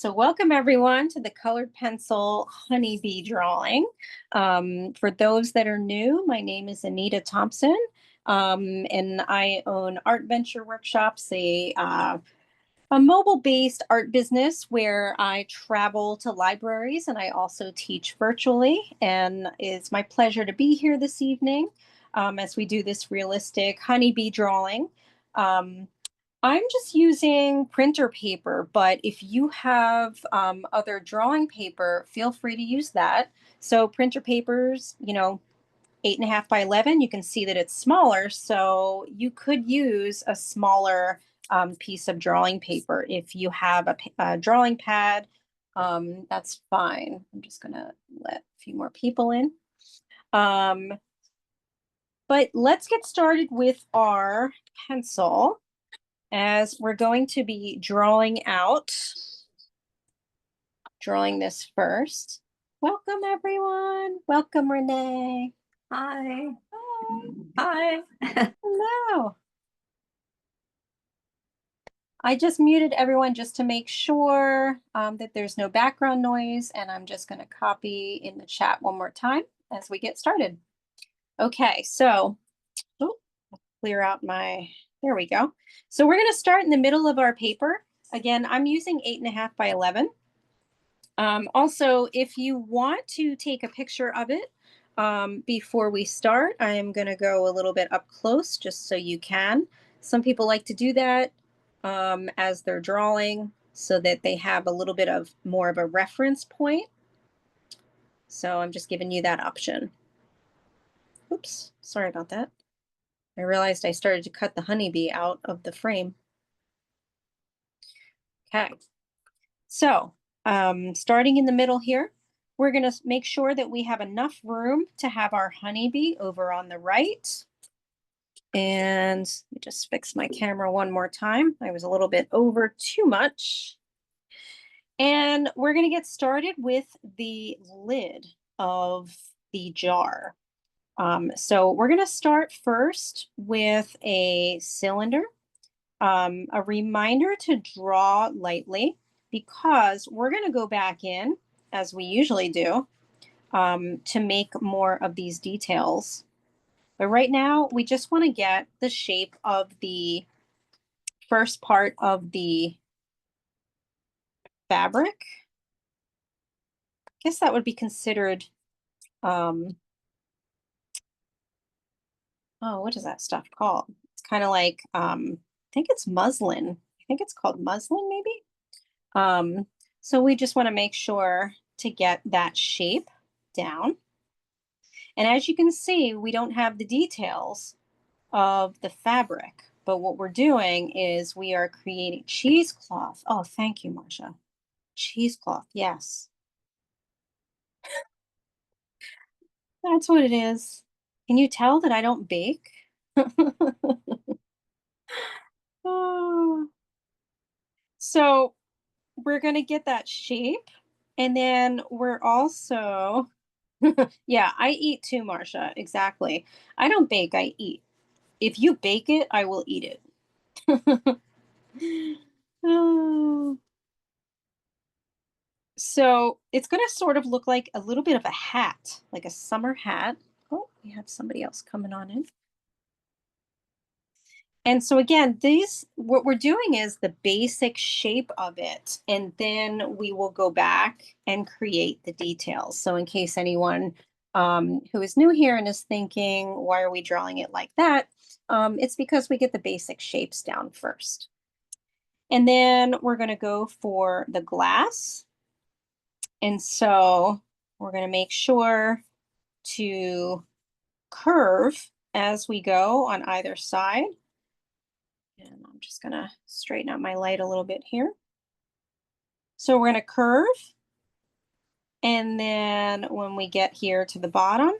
So welcome everyone to the colored pencil honeybee drawing. For those that are new, my name is Anita Thompson, and I own Art Venture Workshops, a mobile-based art business where I travel to libraries and I also teach virtually. And it's my pleasure to be here this evening as we do this realistic honeybee drawing. Um, I'm just using printer paper, but if you have other drawing paper, feel free to use that. So printer papers, 8.5 by 11, you can see that it's smaller. So you could use a smaller piece of drawing paper. If you have a drawing pad, that's fine. I'm just gonna let a few more people in. Um, but let's get started with our pencil, as we're going to be drawing this first. Welcome, everyone. Welcome, Renee. Hi. Hi. Hi. Hello. I just muted everyone just to make sure that there's no background noise, and I'm just going to copy in the chat one more time as we get started. Okay, so clear out there we go. So we're going to start in the middle of our paper. Again, I'm using 8.5 by 11. Also, if you want to take a picture of it before we start, I am going to go a little bit up close just so you can. Some people like to do that as they're drawing so that they have a little bit of more of a reference point. So I'm just giving you that option. Oops, sorry about that. I realized I started to cut the honeybee out of the frame. Okay, so starting in the middle here, we're going to make sure that we have enough room to have our honeybee over on the right. And let me just fix my camera one more time. I was a little bit over too much. And we're going to get started with the lid of the jar. So we're going to start first with a cylinder. A reminder to draw lightly, because we're going to go back in, as we usually do, to make more of these details. But right now, we just want to get the shape of the first part of the fabric. I guess that would be considered, oh, what is that stuff called? It's kind of like, I think it's muslin. I think it's called muslin, maybe. So we just want to make sure to get that shape down. And as you can see, we don't have the details of the fabric, but what we're doing is we are creating cheesecloth. Oh, thank you, Marcia. Cheesecloth, yes. That's what it is. Can you tell that I don't bake? Oh. So we're going to get that shape. And then we're also, yeah, I eat too, Marcia. Exactly. I don't bake, I eat. If you bake it, I will eat it. Oh. So it's going to sort of look like a little bit of a hat, like a summer hat. Oh, we have somebody else coming on in. And so again, what we're doing is the basic shape of it, and then we will go back and create the details. So in case anyone who is new here and is thinking, why are we drawing it like that? It's because we get the basic shapes down first. And then we're going to go for the glass. And so we're going to make sure to curve as we go on either side. And I'm just going to straighten out my light a little bit here. So we're going to curve. And then when we get here to the bottom,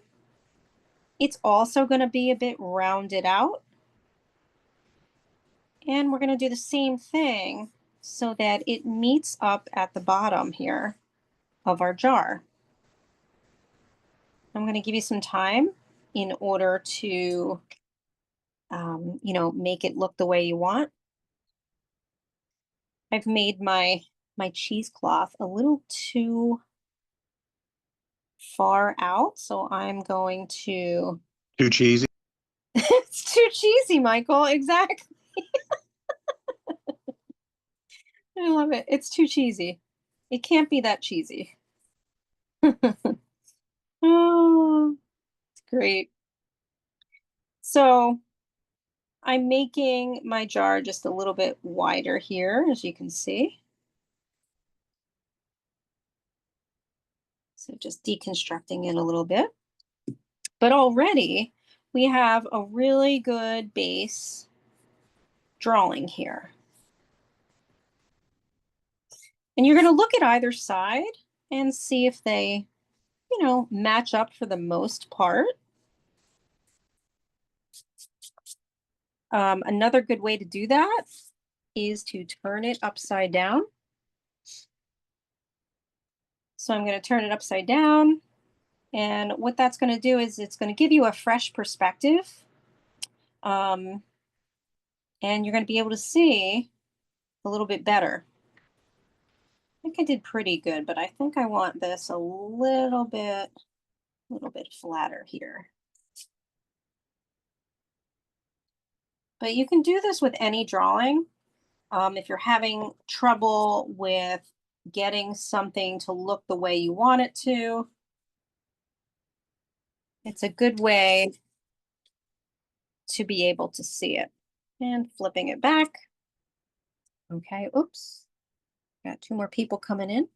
it's also going to be a bit rounded out. And we're going to do the same thing so that it meets up at the bottom here of our jar. I'm going to give you some time in order to, make it look the way you want. I've made my my cheesecloth a little too far out. So I'm going to, Too cheesy. it's too cheesy, Michael. Exactly. I love it. It's too cheesy. It can't be that cheesy. Oh, it's great. So I'm making my jar just a little bit wider here, as you can see. So just deconstructing it a little bit. But already we have a really good base drawing here. And you're going to look at either side and see if they, match up for the most part. Another good way to do that is to turn it upside down. So I'm going to turn it upside down. And what that's going to do is it's going to give you a fresh perspective. And you're going to be able to see a little bit better. I think I did pretty good, but I think I want this a little bit flatter here. But you can do this with any drawing. If you're having trouble with getting something to look the way you want it to, it's a good way to be able to see it. And flipping it back. Okay, oops. Got two more people coming in.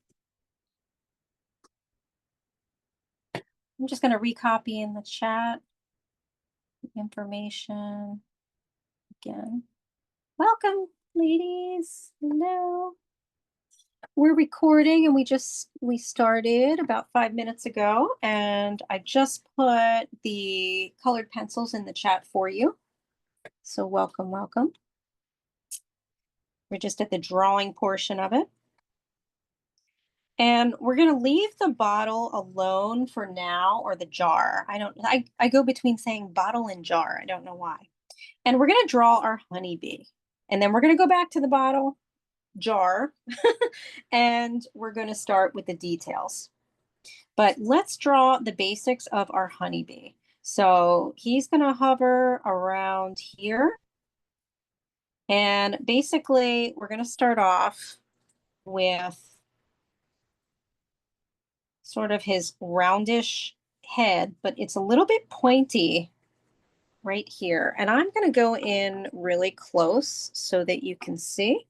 I'm just going to recopy in the chat information again. Welcome, ladies. Hello. We're recording and we started about 5 minutes ago, and I just put the colored pencils in the chat for you. So welcome, welcome. We're just at the drawing portion of it. And we're going to leave the bottle alone for now, or the jar. I go between saying bottle and jar. I don't know why. And we're going to draw our honeybee. And then we're going to go back to the bottle, jar, and we're going to start with the details. But let's draw the basics of our honeybee. So he's going to hover around here. And basically, we're going to start off with sort of his roundish head, but it's a little bit pointy right here. And I'm going to go in really close so that you can see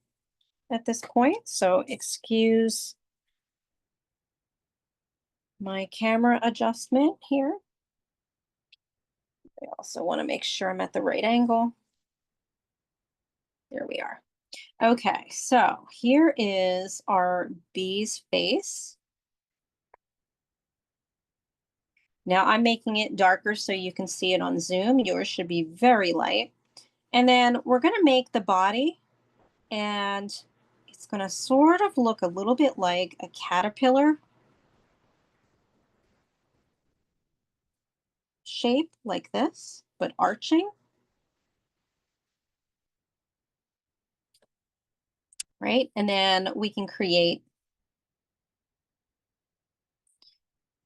at this point. So excuse my camera adjustment here. I also want to make sure I'm at the right angle. There we are. Okay, so here is our bee's face. Now I'm making it darker so you can see it on Zoom. Yours should be very light. And then we're going to make the body, and it's going to sort of look a little bit like a caterpillar shape, like this, but arching. Right? And then we can create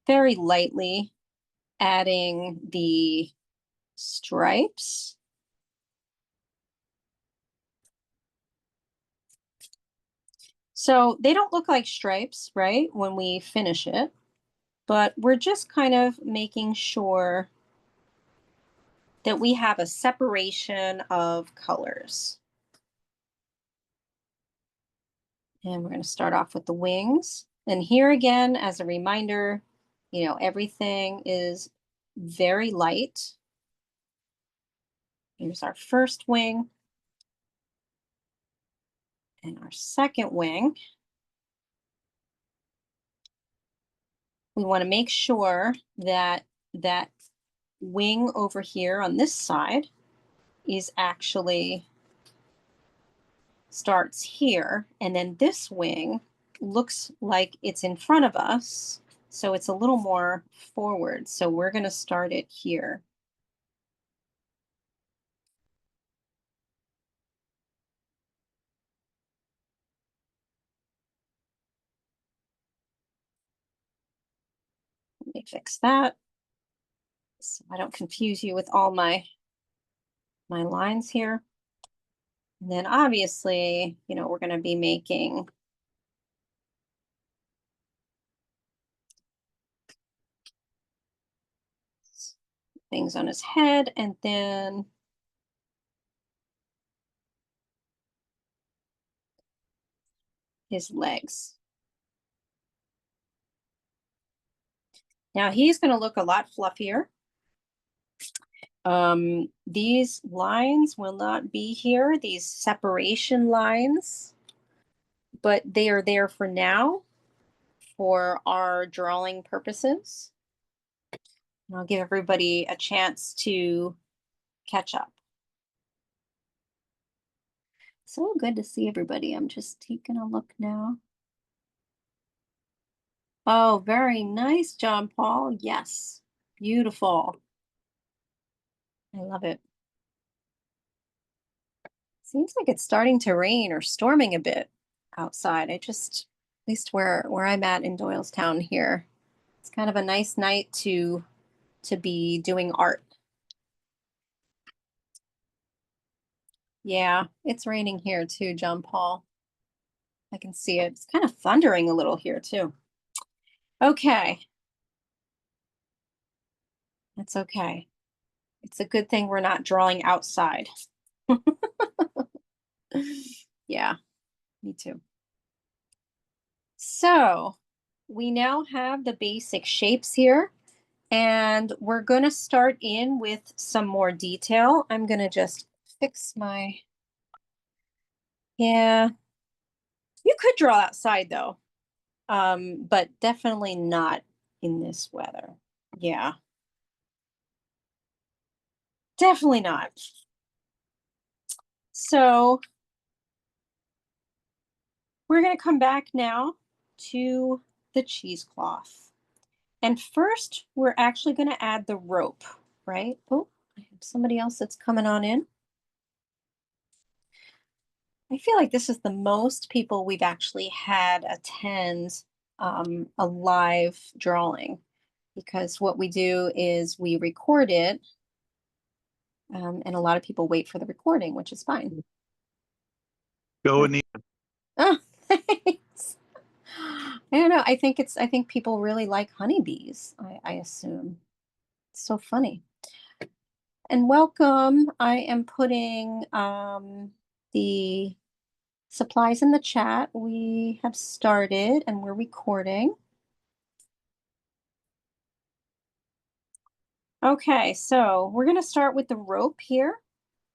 very lightly, adding the stripes. So they don't look like stripes, right, when we finish it, but we're just kind of making sure that we have a separation of colors. And we're going to start off with the wings. And here again, as a reminder, everything is very light. Here's our first wing and our second wing. We want to make sure that that wing over here on this side is actually starts here, and then this wing looks like it's in front of us, so it's a little more forward. So we're going to start it here. me fix that so I don't confuse you with all my lines here. And then obviously, we're going to be making things on his head and then his legs. Now he's going to look a lot fluffier. These lines will not be here, these separation lines, but they are there for now for our drawing purposes. And I'll give everybody a chance to catch up. So good to see everybody. I'm just taking a look now. Oh, very nice, John Paul. Yes, beautiful. I love it. Seems like it's starting to rain or storming a bit outside. At least where I'm at in Doylestown here, it's kind of a nice night to be doing art. Yeah, it's raining here too, John Paul. I can see it. It's kind of thundering a little here too. Okay. That's okay. It's a good thing we're not drawing outside. Yeah, me too. So we now have the basic shapes here, and we're going to start in with some more detail. I'm going to just fix my, yeah, you could draw outside though, but definitely not in this weather. Yeah, definitely not. So we're going to come back now to the cheesecloth. And first, we're actually going to add the rope, right? Oh, I have somebody else that's coming on in. I feel like this is the most people we've actually had attend a live drawing, because what we do is we record it, and a lot of people wait for the recording, which is fine. Go, Anita. Oh, thanks. I don't know. I think people really like honeybees, I assume. It's so funny. And welcome. I am putting the supplies in the chat. We have started and we're recording. Okay, so we're going to start with the rope here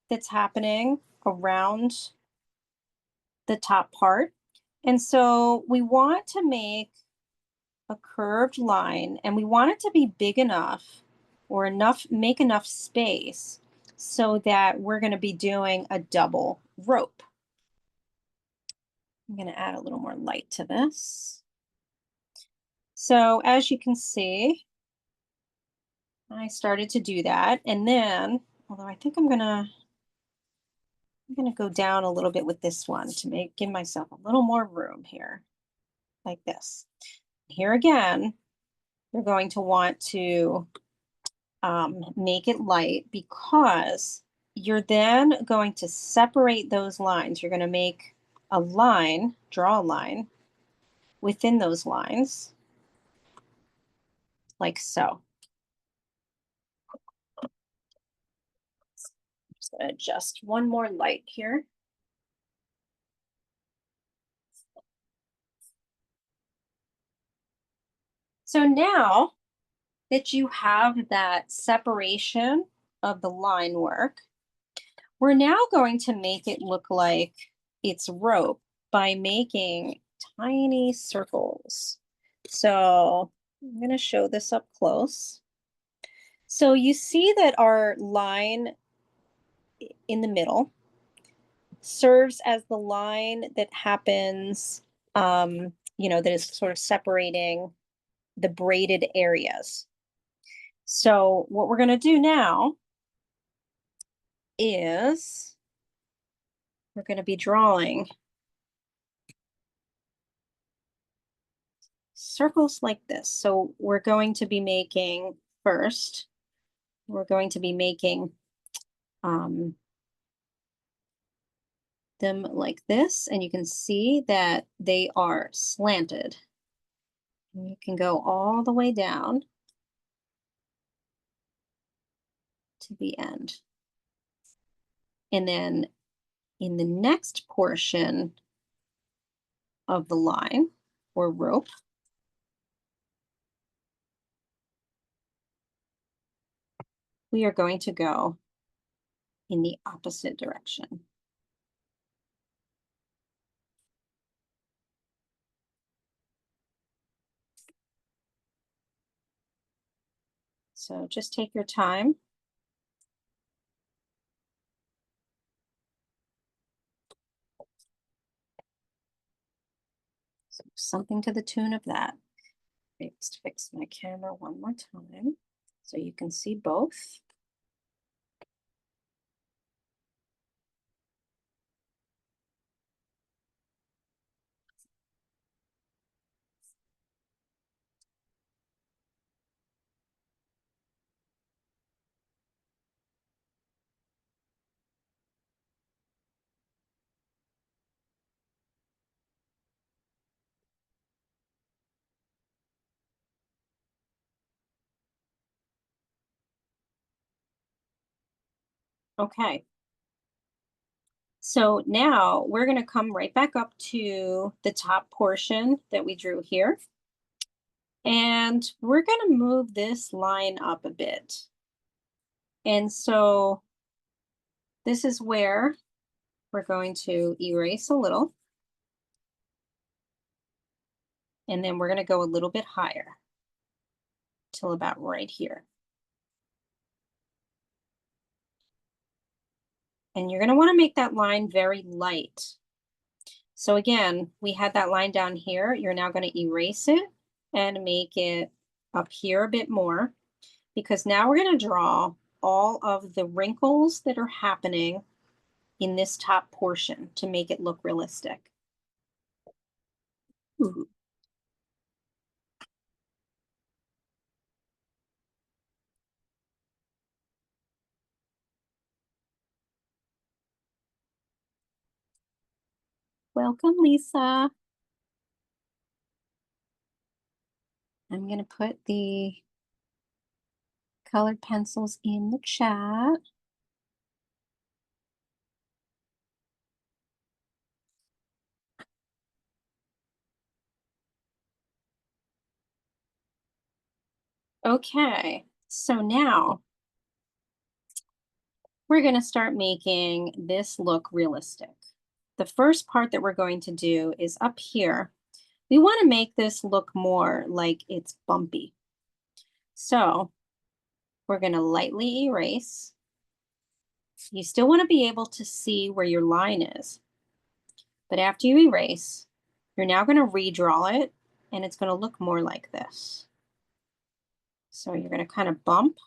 that's happening around the top part. And so we want to make a curved line, and we want it to be big enough or make enough space so that we're going to be doing a double rope. I'm going to add a little more light to this. So as you can see, I started to do that. And then, although I think I'm gonna go down a little bit with this one to give myself a little more room here, like this. Here again, you're going to want to make it light, because you're then going to separate those lines. You're going to make a line, draw a line within those lines, like so. Just going to adjust one more light here. So now that you have that separation of the line work, we're now going to make it look like it's rope by making tiny circles. So I'm going to show this up close. So you see that our line in the middle serves as the line that happens, that is sort of separating the braided areas. So what we're going to do now is we're going to be drawing circles like this. So we're going to be making first, we're going to be making um, them like this, and you can see that they are slanted. And you can go all the way down to the end. And then in the next portion of the line or rope, we are going to go in the opposite direction. So just take your time. So something to the tune of that. Let's fix my camera one more time so you can see both. Okay. So now we're going to come right back up to the top portion that we drew here. And we're going to move this line up a bit. And so this is where we're going to erase a little. And then we're going to go a little bit higher till about right here. And you're going to want to make that line very light. So again, we had that line down here. You're now going to erase it and make it up here a bit more, because now we're going to draw all of the wrinkles that are happening in this top portion to make it look realistic. Ooh. Welcome, Lisa. I'm going to put the colored pencils in the chat. Okay, so now we're going to start making this look realistic. The first part that we're going to do is up here. We want to make this look more like it's bumpy. So we're going to lightly erase. You still want to be able to see where your line is. But after you erase, you're now going to redraw it, and it's going to look more like this. So you're going to kind of bump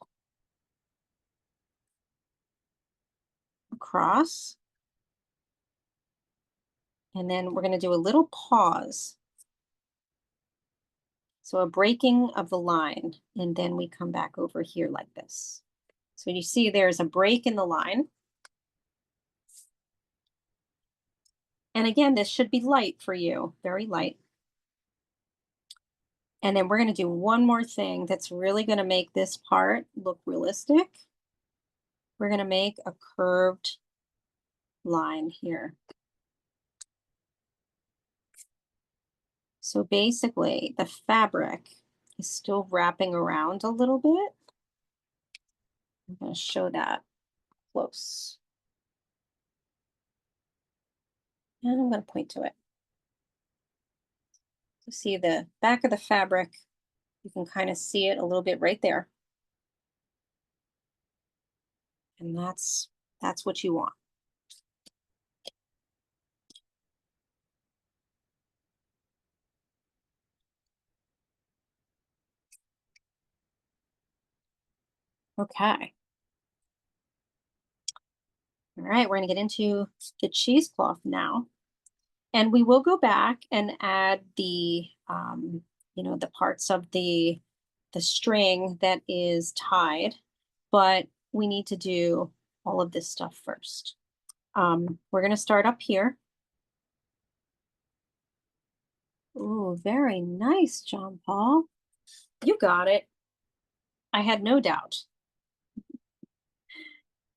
across. And then we're going to do a little pause. So a breaking of the line, and then we come back over here like this. So you see there's a break in the line. And again, this should be light for you, very light. And then we're going to do one more thing that's really going to make this part look realistic. We're going to make a curved line here. So basically, the fabric is still wrapping around a little bit. I'm going to show that close. And I'm going to point to it. So see the back of the fabric, you can kind of see it a little bit right there. And that's what you want. Okay. All right, we're going to get into the cheesecloth now. And we will go back and add the the parts of the string that is tied, but we need to do all of this stuff first. We're going to start up here. Ooh, very nice, John Paul. You got it. I had no doubt.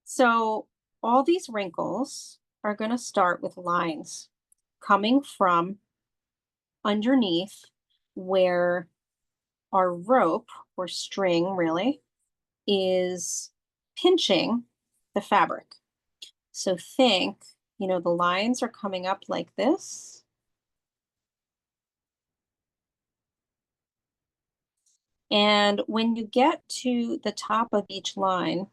So all these wrinkles are going to start with lines coming from underneath where our rope or string really is pinching the fabric. So think, the lines are coming up like this. And when you get to the top of each line,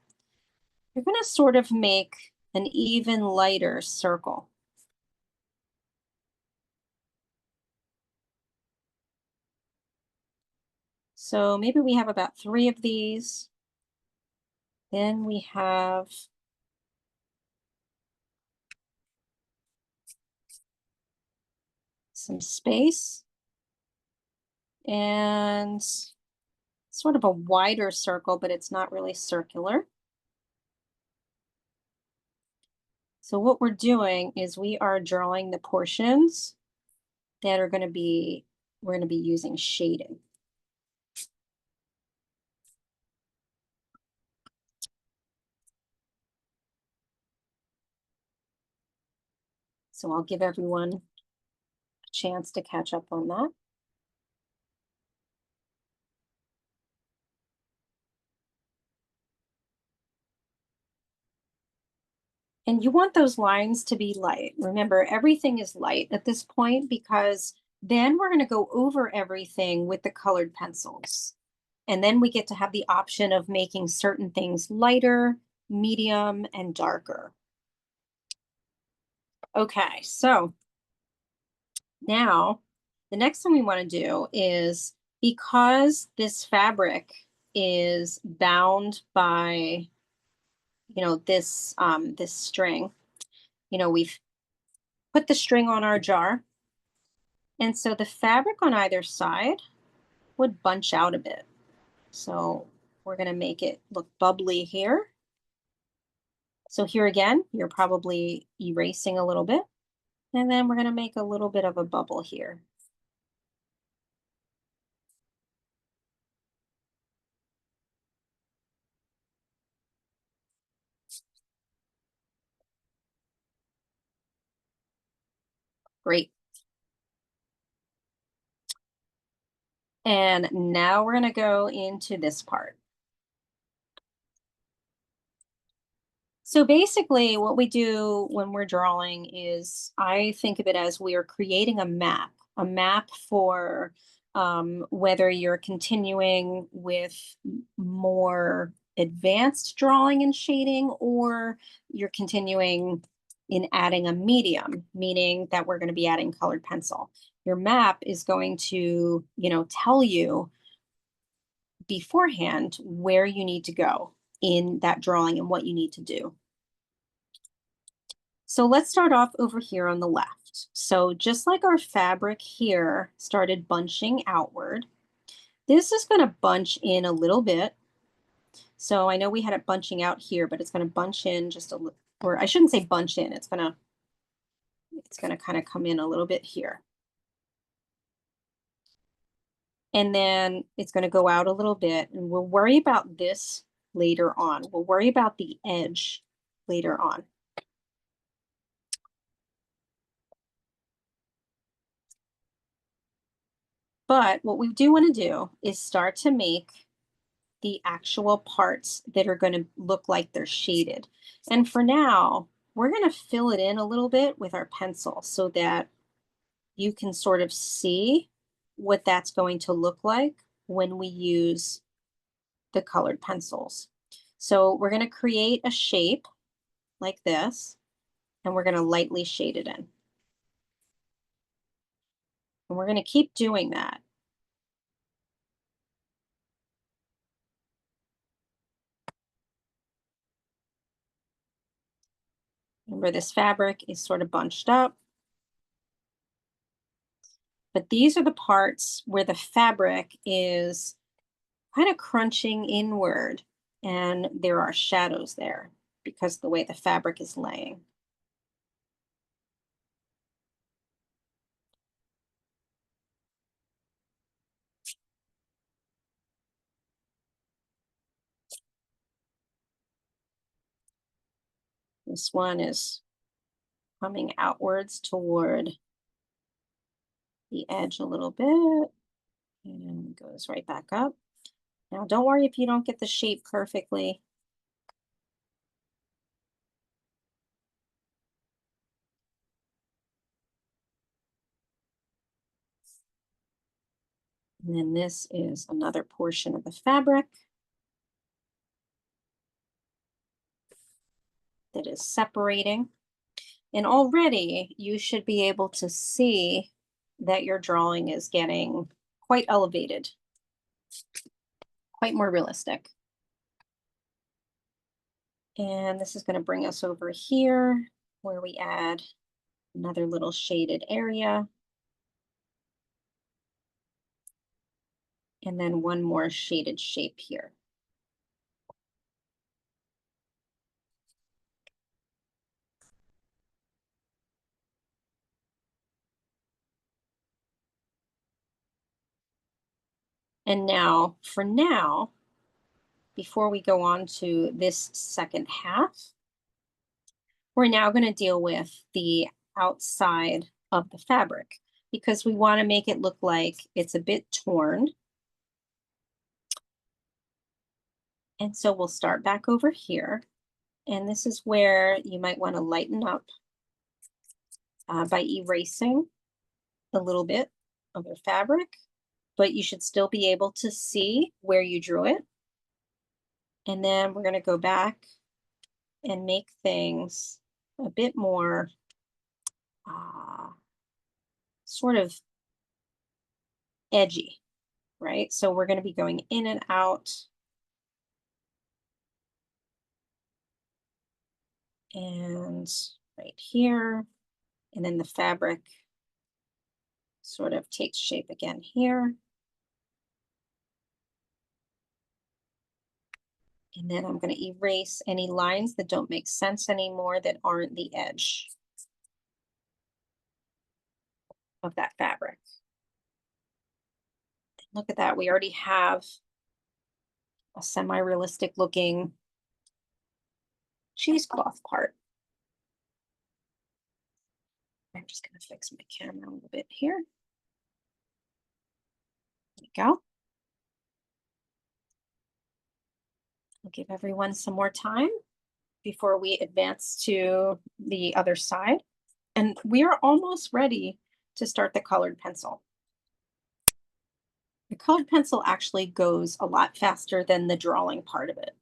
you're going to sort of make an even lighter circle. So maybe we have about 3 of these. Then we have some space and sort of a wider circle, but it's not really circular. So what we're doing is we are drawing the portions that are going to be, we're going to be using shading. So I'll give everyone a chance to catch up on that. And you want those lines to be light. Remember, everything is light at this point because then we're going to go over everything with the colored pencils. And then we get to have the option of making certain things lighter, medium, and darker. Okay, so now the next thing we want to do is, because this fabric is bound by, this string, we've put the string on our jar. And so the fabric on either side would bunch out a bit. So we're going to make it look bubbly here. So here again, you're probably erasing a little bit. And then we're going to make a little bit of a bubble here. Great. And now we're going to go into this part. So basically what we do when we're drawing is, I think of it as we are creating a map for whether you're continuing with more advanced drawing and shading, or you're continuing in adding a medium, meaning that we're going to be adding colored pencil. Your map is going to, tell you beforehand where you need to go in that drawing and what you need to do. So let's start off over here on the left. So just like our fabric here started bunching outward, this is going to bunch in a little bit. So I know we had it bunching out here, but it's going to bunch in just a little, or I shouldn't say bunch in, it's going to kind of come in a little bit here. And then it's going to go out a little bit, and we'll worry about this later on. We'll worry about the edge later on. But what we do want to do is start to make the actual parts that are going to look like they're shaded. And for now, we're going to fill it in a little bit with our pencil so that you can sort of see what that's going to look like when we use the colored pencils. So we're going to create a shape like this, and we're going to lightly shade it in. And we're going to keep doing that. Remember, this fabric is sort of bunched up. But these are the parts where the fabric is kind of crunching inward, and there are shadows there because of the way the fabric is laying. This one is coming outwards toward the edge a little bit and goes right back up. Now, don't worry if you don't get the shape perfectly. And then this is another portion of the fabric that is separating. And already you should be able to see that your drawing is getting quite elevated, quite more realistic. And this is going to bring us over here where we add another little shaded area. And then one more shaded shape here. And now, for now, before we go on to this second half, we're now going to deal with the outside of the fabric because we want to make it look like it's a bit torn. And so we'll start back over here. And this is where you might want to lighten up by erasing a little bit of the fabric, but you should still be able to see where you drew it. And then we're going to go back and make things a bit more sort of edgy, right? So we're going to be going in and out. And right here, and then the fabric sort of takes shape again here. And then I'm going to erase any lines that don't make sense anymore that aren't the edge of that fabric. Look at that, we already have a semi-realistic looking cheesecloth part. I'm just going to fix my camera a little bit here. There we go. I'll give everyone some more time before we advance to the other side. And we are almost ready to start the colored pencil. The colored pencil actually goes a lot faster than the drawing part of it.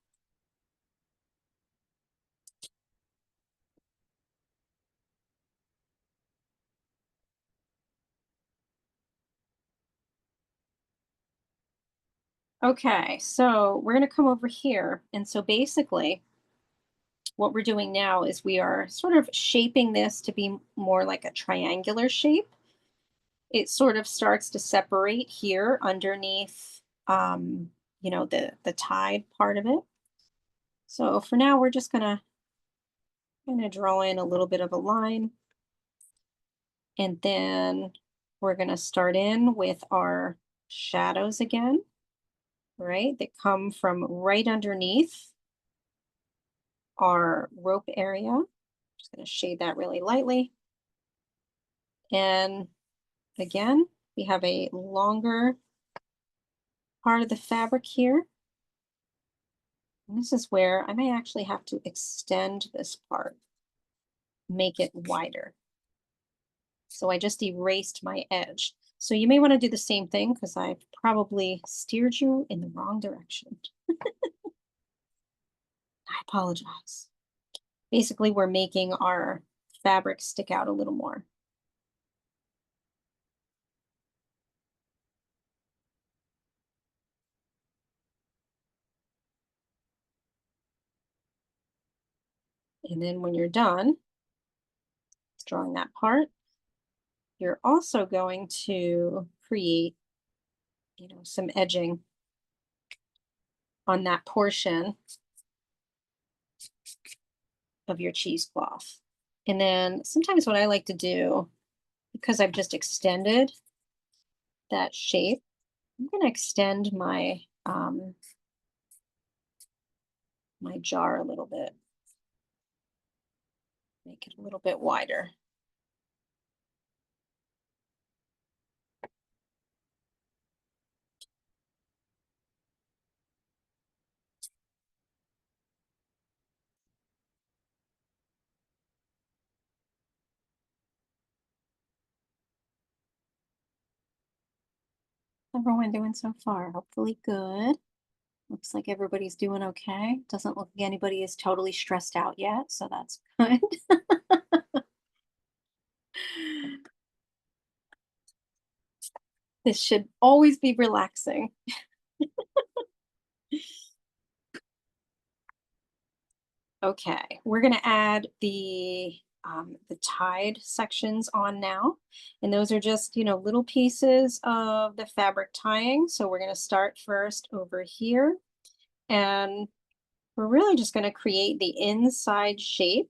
Okay, so we're going to come over here. And so basically, what we're doing now is we are sort of shaping this to be more like a triangular shape. It sort of starts to separate here underneath, you know, the tide part of it. So for now, we're just gonna draw in a little bit of a line. And then we're gonna start in with our shadows again, right? That come from right underneath our rope area. Just gonna shade that really lightly. And again, we have a longer part of the fabric here. And this is where I may actually have to extend this part, make it wider. So I just erased my edge. So you may want to do the same thing because I've probably steered you in the wrong direction. I apologize. Basically, we're making our fabric stick out a little more. And then when you're done drawing that part, you're also going to create, some edging on that portion of your cheesecloth. And then sometimes what I like to do, because I've just extended that shape, I'm going to extend my my jar a little bit, make it a little bit wider. How's everyone doing so far? Hopefully good. Looks like everybody's doing okay. Doesn't look like anybody is totally stressed out yet, so that's good. This should always be relaxing. Okay, we're gonna add the tied sections on now, and those are just little pieces of the fabric tying. So we're gonna start first over here, and we're really just gonna create the inside shape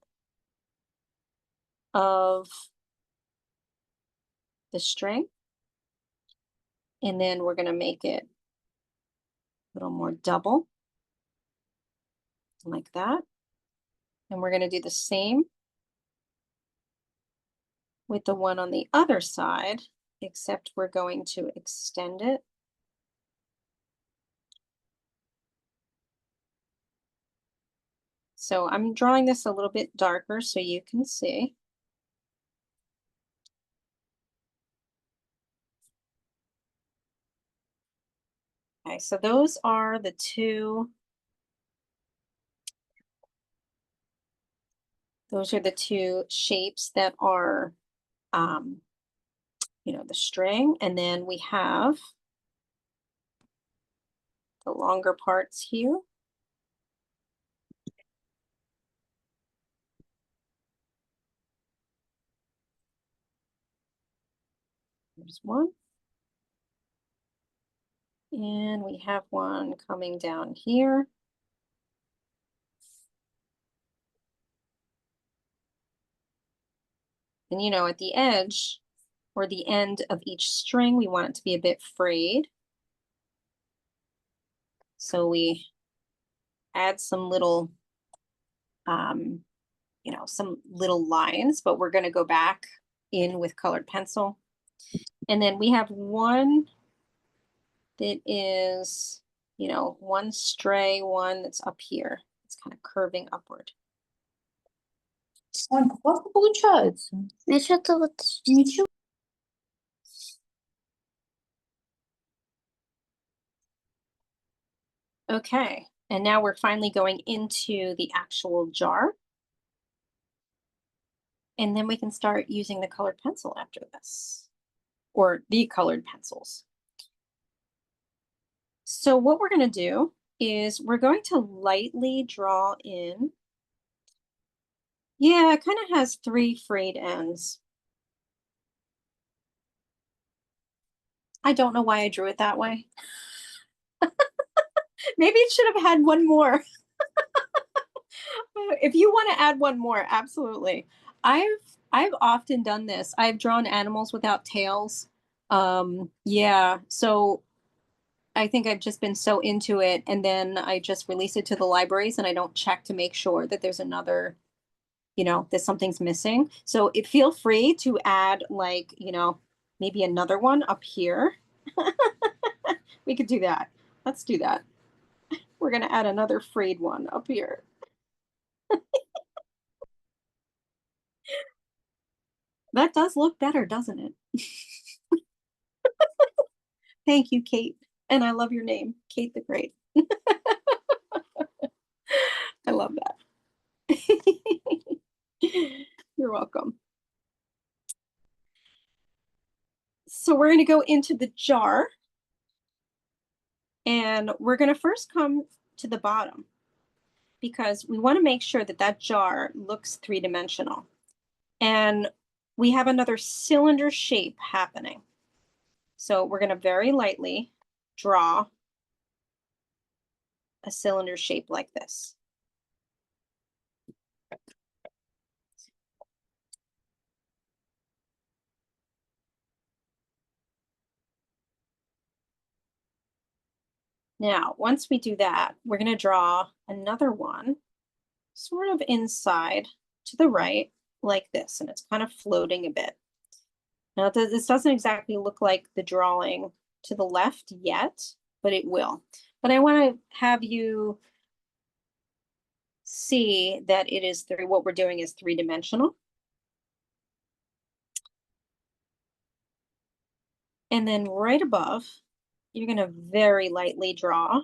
of the string, and then we're gonna make it a little more double, like that. And we're gonna do the same with the one on the other side, except we're going to extend it. So I'm drawing this a little bit darker so you can see. Okay, so those are the two shapes that are the string, and then we have the longer parts here. There's one. And we have one coming down here. And at the edge or the end of each string, we want it to be a bit frayed. So we add some little, some little lines, but we're going to go back in with colored pencil. And then we have one that is, one stray one that's up here. It's kind of curving upward. Ой, классно получается. Я что-то вот Ничего. Okay, and now we're finally going into the actual jar. And then we can start using the colored pencil after this, or the colored pencils. So what we're going to do is we're going to lightly draw in. Yeah, it kind of has 3 frayed ends. I don't know why I drew it that way. Maybe it should have had one more. If you want to add one more, absolutely. I've often done this. I've drawn animals without tails. Yeah, so I think I've just been so into it, and then I just release it to the libraries and I don't check to make sure that there's another, that something's missing. So feel free to add maybe another one up here. We could do that. Let's do that. We're going to add another frayed one up here. That does look better, doesn't it? Thank you, Kate. And I love your name, Kate the Great. I love that. You're welcome. So we're going to go into the jar. And we're going to first come to the bottom because we want to make sure that that jar looks 3-dimensional. And we have another cylinder shape happening. So we're going to very lightly draw a cylinder shape like this. Now, once we do that, we're going to draw another one sort of inside to the right like this, and it's kind of floating a bit. Now, this doesn't exactly look like the drawing to the left yet, but it will. But I want to have you see that it is what we're doing is three-dimensional. And then right above, you're going to very lightly draw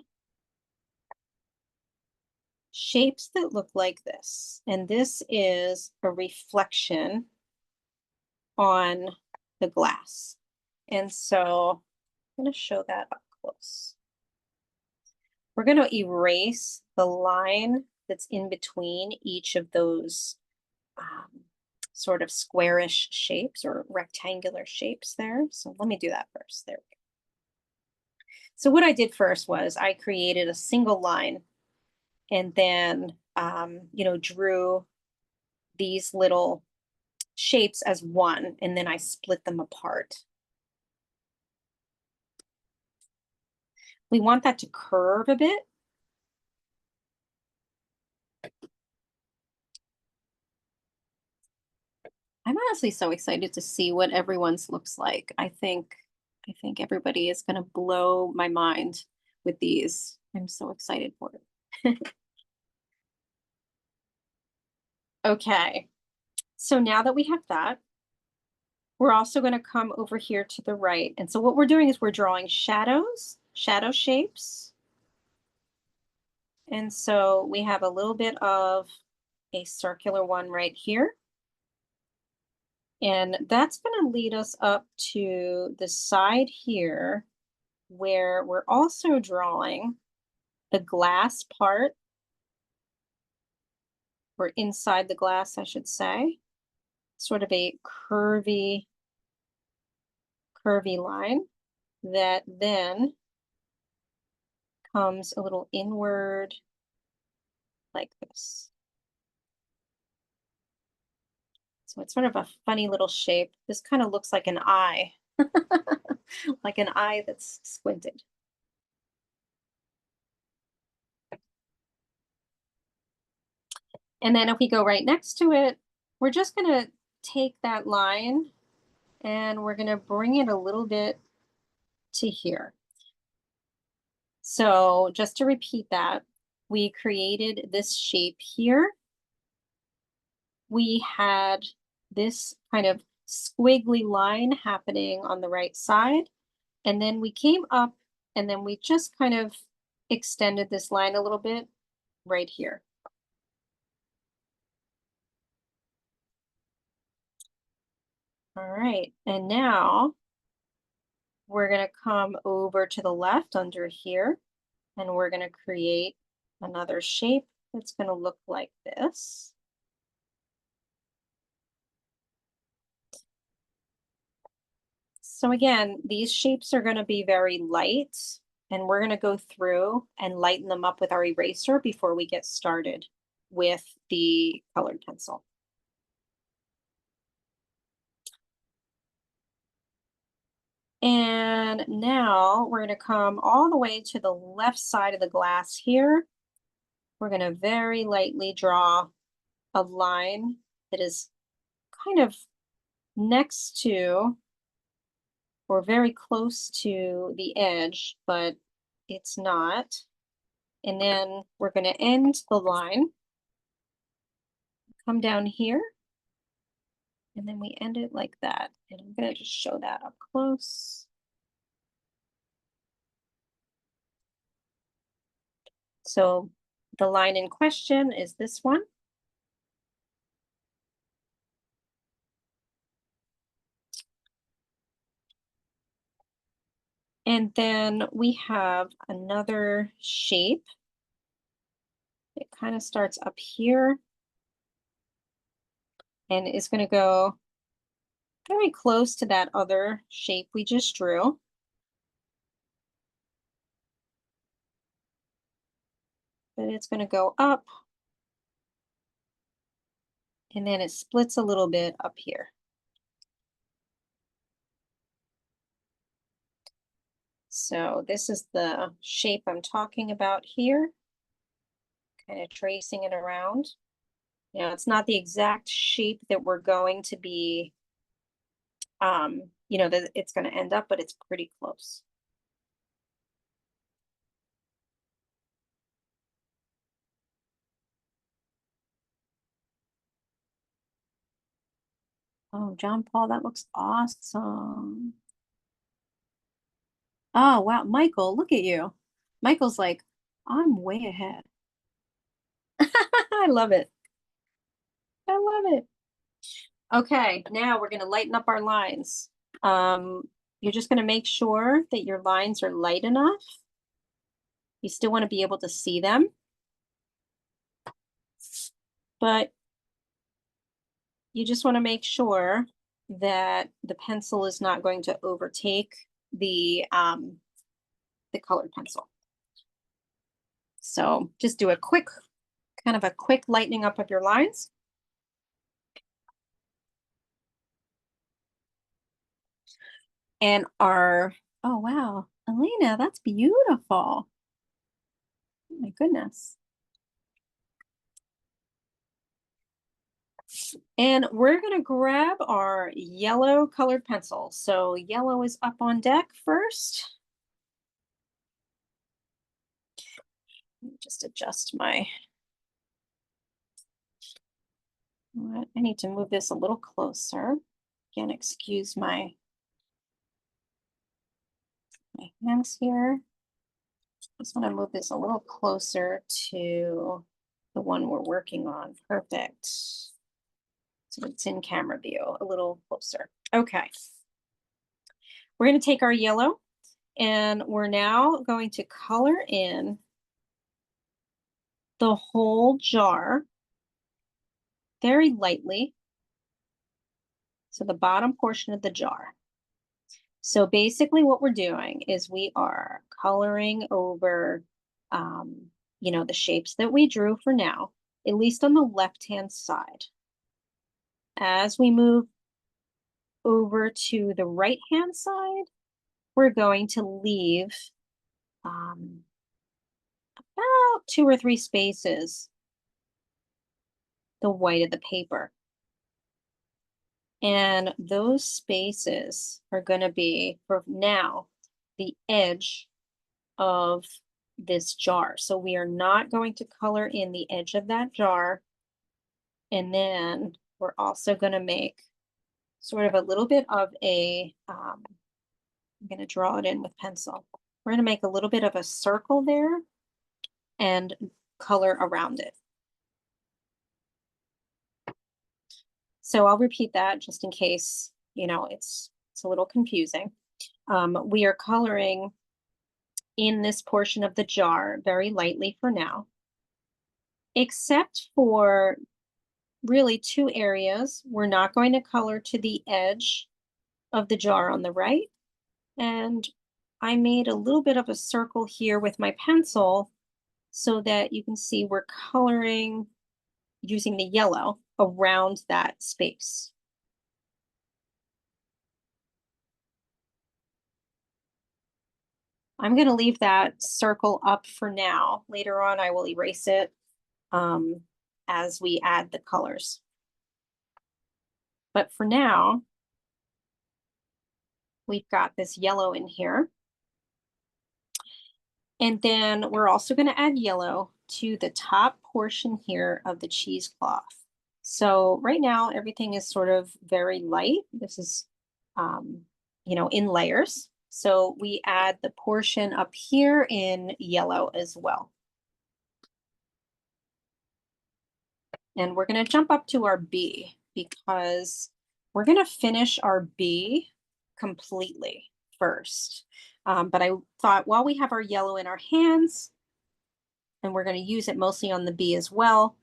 shapes that look like this. And this is a reflection on the glass. And so I'm going to show that up close. We're going to erase the line that's in between each of those sort of squarish shapes or rectangular shapes there. So let me do that first. There we go. So what I did first was I created a single line and then, drew these little shapes as one, and then I split them apart. We want that to curve a bit. I'm honestly so excited to see what everyone's looks like. I think everybody is going to blow my mind with these. I'm so excited for it. Okay, so now that we have that, we're also going to come over here to the right. And so what we're doing is we're drawing shadows, shadow shapes. And so we have a little bit of a circular one right here. And that's going to lead us up to the side here where we're also drawing the glass part, or inside the glass, I should say, sort of a curvy line that then comes a little inward like this. So it's sort of a funny little shape. This kind of looks like an eye, like an eye that's squinted. And then if we go right next to it, we're just going to take that line and we're going to bring it a little bit to here. So just to repeat that, we created this shape here. We had this kind of squiggly line happening on the right side. And then we came up and then we just kind of extended this line a little bit right here. All right, and now we're going to come over to the left under here, and we're going to create another shape that's going to look like this. So again, these shapes are going to be very light, and we're going to go through and lighten them up with our eraser before we get started with the colored pencil. And now we're going to come all the way to the left side of the glass here. We're going to very lightly draw a line that is kind of next to or very close to the edge, but it's not. And then we're going to end the line, come down here, and then we end it like that. And I'm going to just show that up close. So the line in question is this one. And then we have another shape. It kind of starts up here and is going to go very close to that other shape we just drew. But it's going to go up. And then it splits a little bit up here. So this is the shape I'm talking about here. Kind of tracing it around. Now, it's not the exact shape that we're going to be, that it's going to end up, but it's pretty close. Oh, John Paul, that looks awesome. Oh, wow. Michael, look at you. Michael's like, I'm way ahead. I love it. I love it. Okay, now we're going to lighten up our lines. You're just going to make sure that your lines are light enough. You still want to be able to see them. But you just want to make sure that the pencil is not going to overtake the colored pencil. So just do a quick, kind of a quick lightening up of your lines. And oh wow, Elena, that's beautiful. Oh my goodness. And we're gonna grab our yellow colored pencil. So yellow is up on deck first. Let me just adjust my, I need to move this a little closer. Again, excuse my hands here. Just want to move this a little closer to the one we're working on. Perfect. So it's in camera view, a little closer. Okay. We're going to take our yellow and we're now going to color in the whole jar very lightly. So the bottom portion of the jar. So basically what we're doing is we are coloring over, the shapes that we drew for now, at least on the left-hand side. As we move over to the right-hand side, we're going to leave about 2 or 3 spaces the white of the paper. And those spaces are going to be, for now, the edge of this jar. So we are not going to color in the edge of that jar. And then we're also going to make sort of a little bit of a, I'm going to draw it in with pencil. We're going to make a little bit of a circle there and color around it. So I'll repeat that just in case, it's a little confusing. We are coloring in this portion of the jar very lightly for now, except for really 2 areas. We're not going to color to the edge of the jar on the right. And I made a little bit of a circle here with my pencil so that you can see we're coloring using the yellow around that space. I'm going to leave that circle up for now. Later on, I will erase it as we add the colors. But for now, we've got this yellow in here. And then we're also going to add yellow to the top portion here of the cheesecloth. So right now, everything is sort of very light. This is, in layers. So we add the portion up here in yellow as well. And we're going to jump up to our B because we're going to finish our B completely first. But I thought while we have our yellow in our hands, and we're going to use it mostly on the B as well,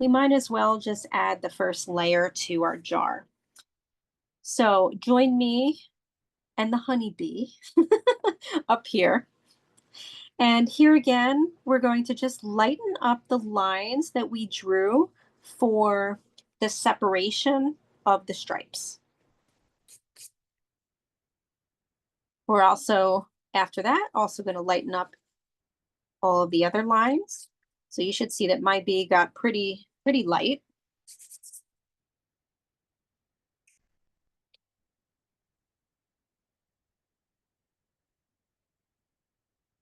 we might as well just add the first layer to our jar. So join me and the honeybee up here. And here again, we're going to just lighten up the lines that we drew for the separation of the stripes. We're also, after that, also going to lighten up all of the other lines. So you should see that my bee got pretty light.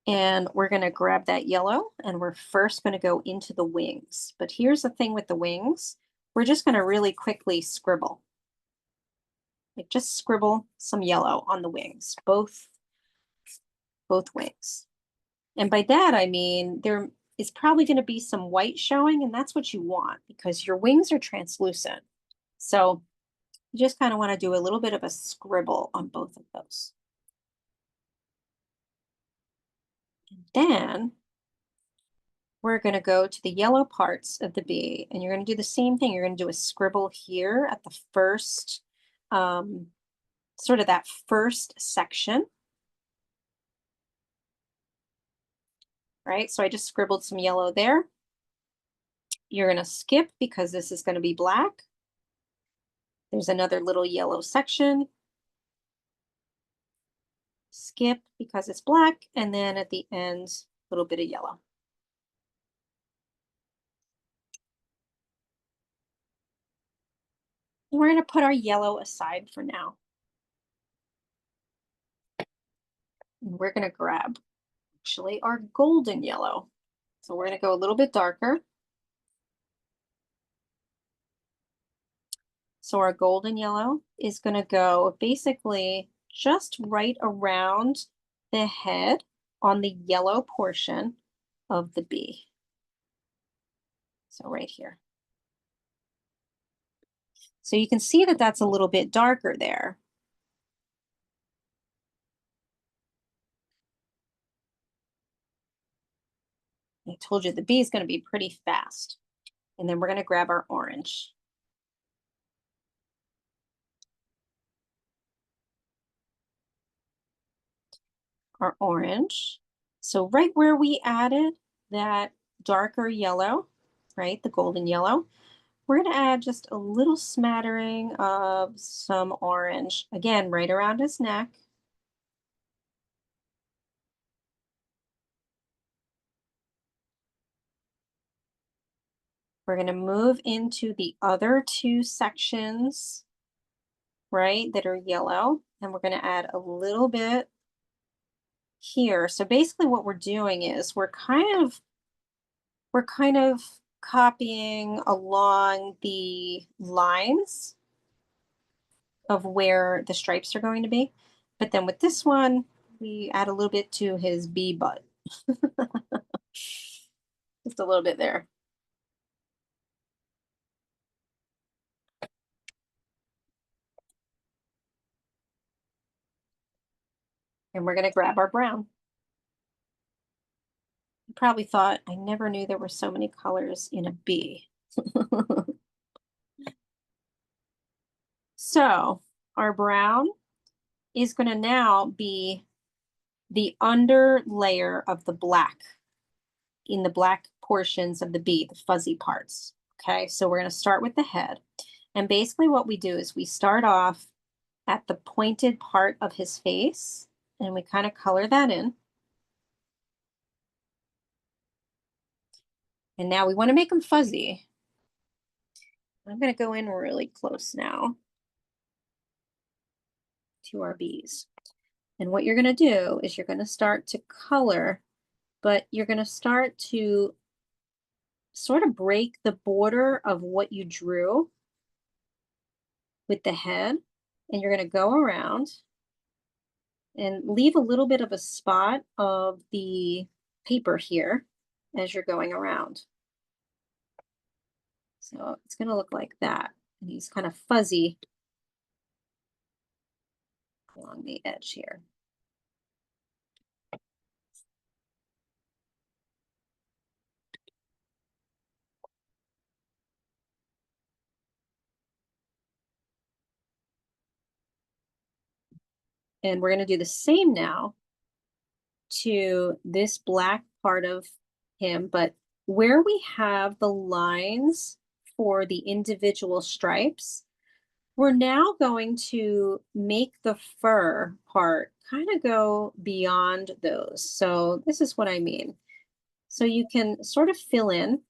And we're going to grab that yellow and we're first going to go into the wings. But here's the thing with the wings. We're just going to really quickly scribble. Like just scribble some yellow on the wings, both wings. And by that, I mean, there is probably going to be some white showing, and that's what you want because your wings are translucent. So you just kind of want to do a little bit of a scribble on both of those. And then we're going to go to the yellow parts of the bee, and you're going to do the same thing. You're going to do a scribble here at the first, sort of that first section. Right? So I just scribbled some yellow there. You're going to skip because this is going to be black. There's another little yellow section. Skip because it's black. And then at the end, a little bit of yellow. We're going to put our yellow aside for now. And we're going to grab actually our golden yellow. So we're going to go a little bit darker. So our golden yellow is going to go basically just right around the head on the yellow portion of the bee. So right here. So you can see that that's a little bit darker there. I told you the bee is going to be pretty fast. And then we're going to grab our orange. Our orange. So right where we added that darker yellow, right, the golden yellow, we're going to add just a little smattering of some orange. Again, right around his neck. We're going to move into the other two sections, right, that are yellow. And we're going to add a little bit here. So basically what we're doing is we're kind of copying along the lines of where the stripes are going to be. But then with this one, we add a little bit to his bee butt. Just a little bit there. And we're going to grab our brown. You probably thought, I never knew there were so many colors in a bee. So our brown is going to now be the under layer of the black, in the black portions of the bee, the fuzzy parts. Okay, so we're going to start with the head. And basically what we do is we start off at the pointed part of his face and we kind of color that in. And now we want to make him fuzzy. I'm going to go in really close now to our bees. And what you're going to do is you're going to start to color, but you're going to start to sort of break the border of what you drew with the head. And you're going to go around and leave a little bit of a spot of the paper here as you're going around. So it's going to look like that. And he's kind of fuzzy along the edge here. And we're going to do the same now to this black part of him, but where we have the lines for the individual stripes, we're now going to make the fur part kind of go beyond those. So this is what I mean. So you can sort of fill in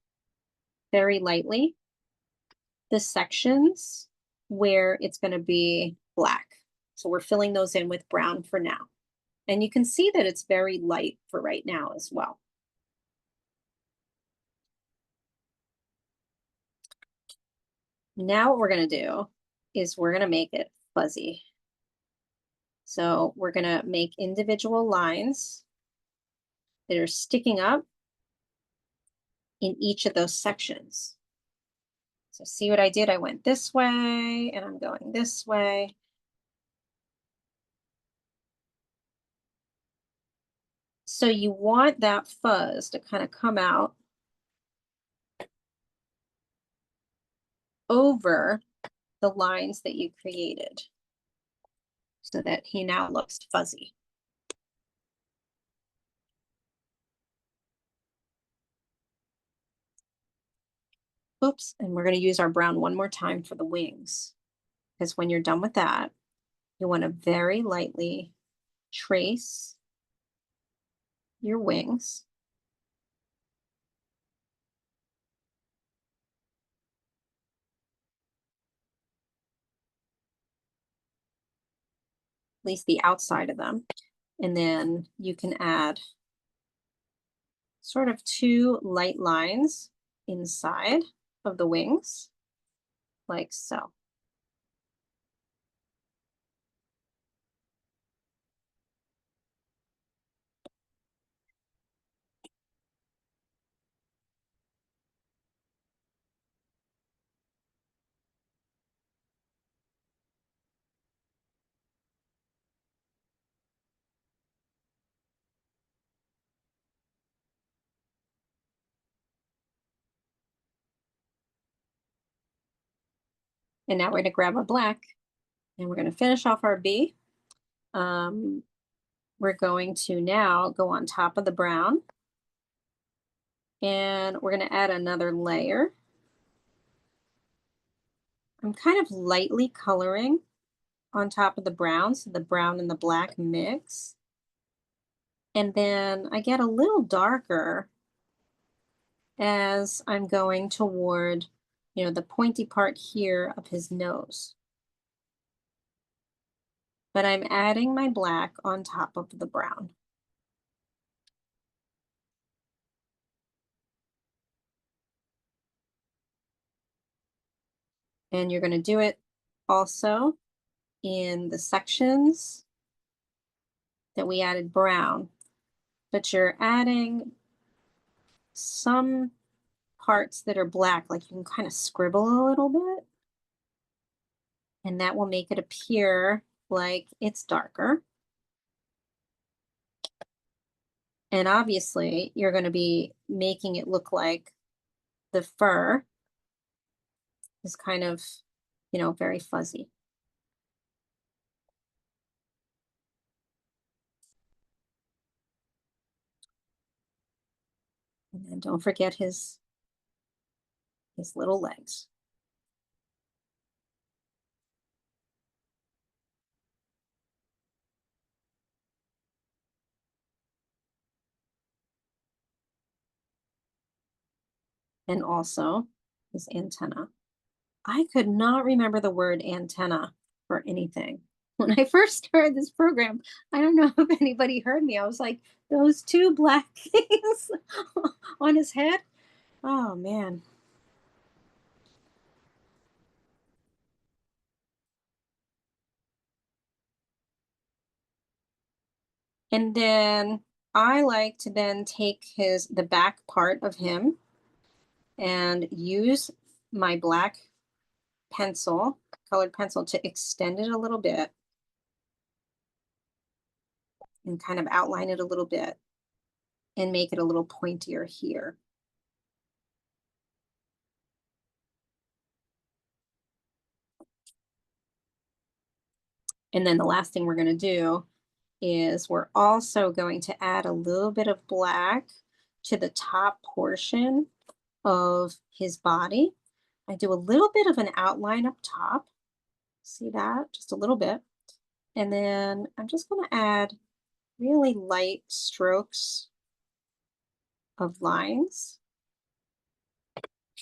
very lightly the sections where it's going to be black. So we're filling those in with brown for now. And you can see that it's very light for right now as well. Now what we're going to do is we're going to make it fuzzy. So we're going to make individual lines that are sticking up in each of those sections. So see what I did? I went this way and I'm going this way. So you want that fuzz to kind of come out over the lines that you created so that he now looks fuzzy. Oops, and we're going to use our brown one more time for the wings. Because when you're done with that, you want to very lightly trace your wings. At least the outside of them. And then you can add sort of two light lines inside of the wings, like so. And now we're going to grab our black and we're going to finish off our bee. We're going to now go on top of the brown and we're going to add another layer. I'm kind of lightly coloring on top of the brown, so the brown and the black mix. And then I get a little darker as I'm going toward, the pointy part here of his nose. But I'm adding my black on top of the brown. And you're going to do it also in the sections that we added brown, but you're adding some parts that are black, like you can kind of scribble a little bit, and that will make it appear like it's darker. And obviously you're going to be making it look like the fur is kind of, very fuzzy. And then don't forget his little legs. And also his antenna. I could not remember the word antenna for anything. When I first started this program, I don't know if anybody heard me. I was like, those two black things on his head. Oh, man. And then I like to then take the back part of him and use my black pencil, colored pencil, to extend it a little bit and kind of outline it a little bit and make it a little pointier here. And then the last thing we're going to do is we're also going to add a little bit of black to the top portion of his body. I do a little bit of an outline up top. See that? Just a little bit. And then I'm just going to add really light strokes of lines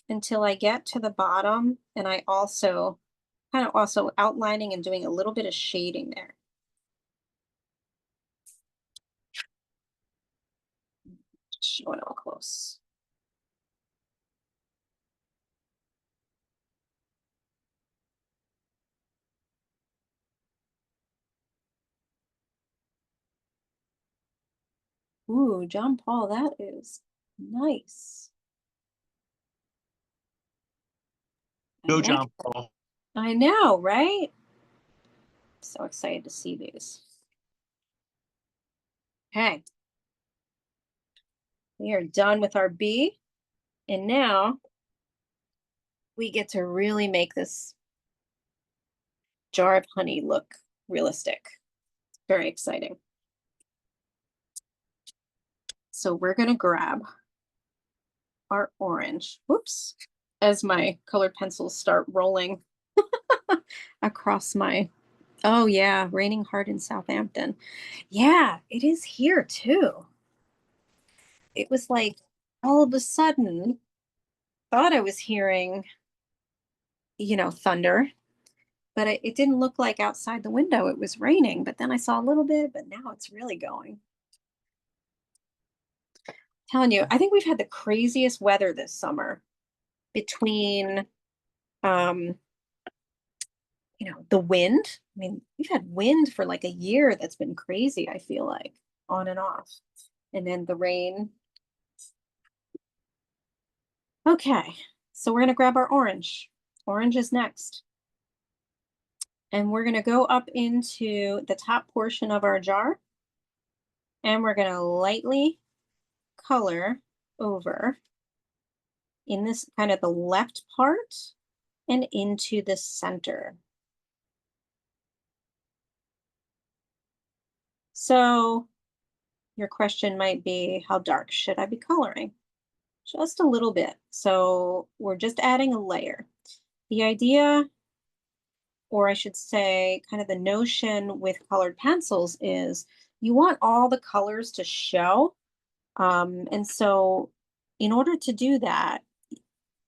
until I get to the bottom. And I also also outlining and doing a little bit of shading there. Show it all close. Ooh, John Paul, that is nice. I Go, like John it. Paul. I know, right? So excited to see these. Okay. We are done with our bee. And now we get to really make this jar of honey look realistic. Very exciting. So we're going to grab our orange. Whoops. As my colored pencils start rolling across my, oh yeah, raining hard in Southampton. Yeah, it is here too. It was like all of a sudden, thought I was hearing, thunder, but it didn't look like outside the window it was raining. But then I saw a little bit, but now it's really going. Telling you, I think we've had the craziest weather this summer between, um, the wind. I mean, we've had wind for like a year that's been crazy, I feel like, on and off. And then the rain. Okay, so we're going to grab our orange. Orange is next. And we're going to go up into the top portion of our jar. And we're going to lightly color over in this kind of the left part and into the center. So your question might be, how dark should I be coloring? Just a little bit. So we're just adding a layer. The idea, or I should say, kind of the notion with colored pencils is you want all the colors to show. And so in order to do that,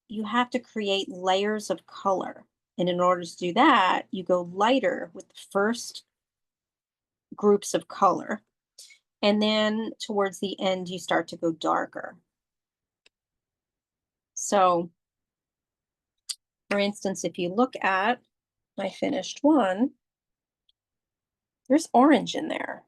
you have to create layers of color. And in order to do that, you go lighter with the first groups of color. And then towards the end, you start to go darker. So for instance, if you look at my finished one, there's orange in there.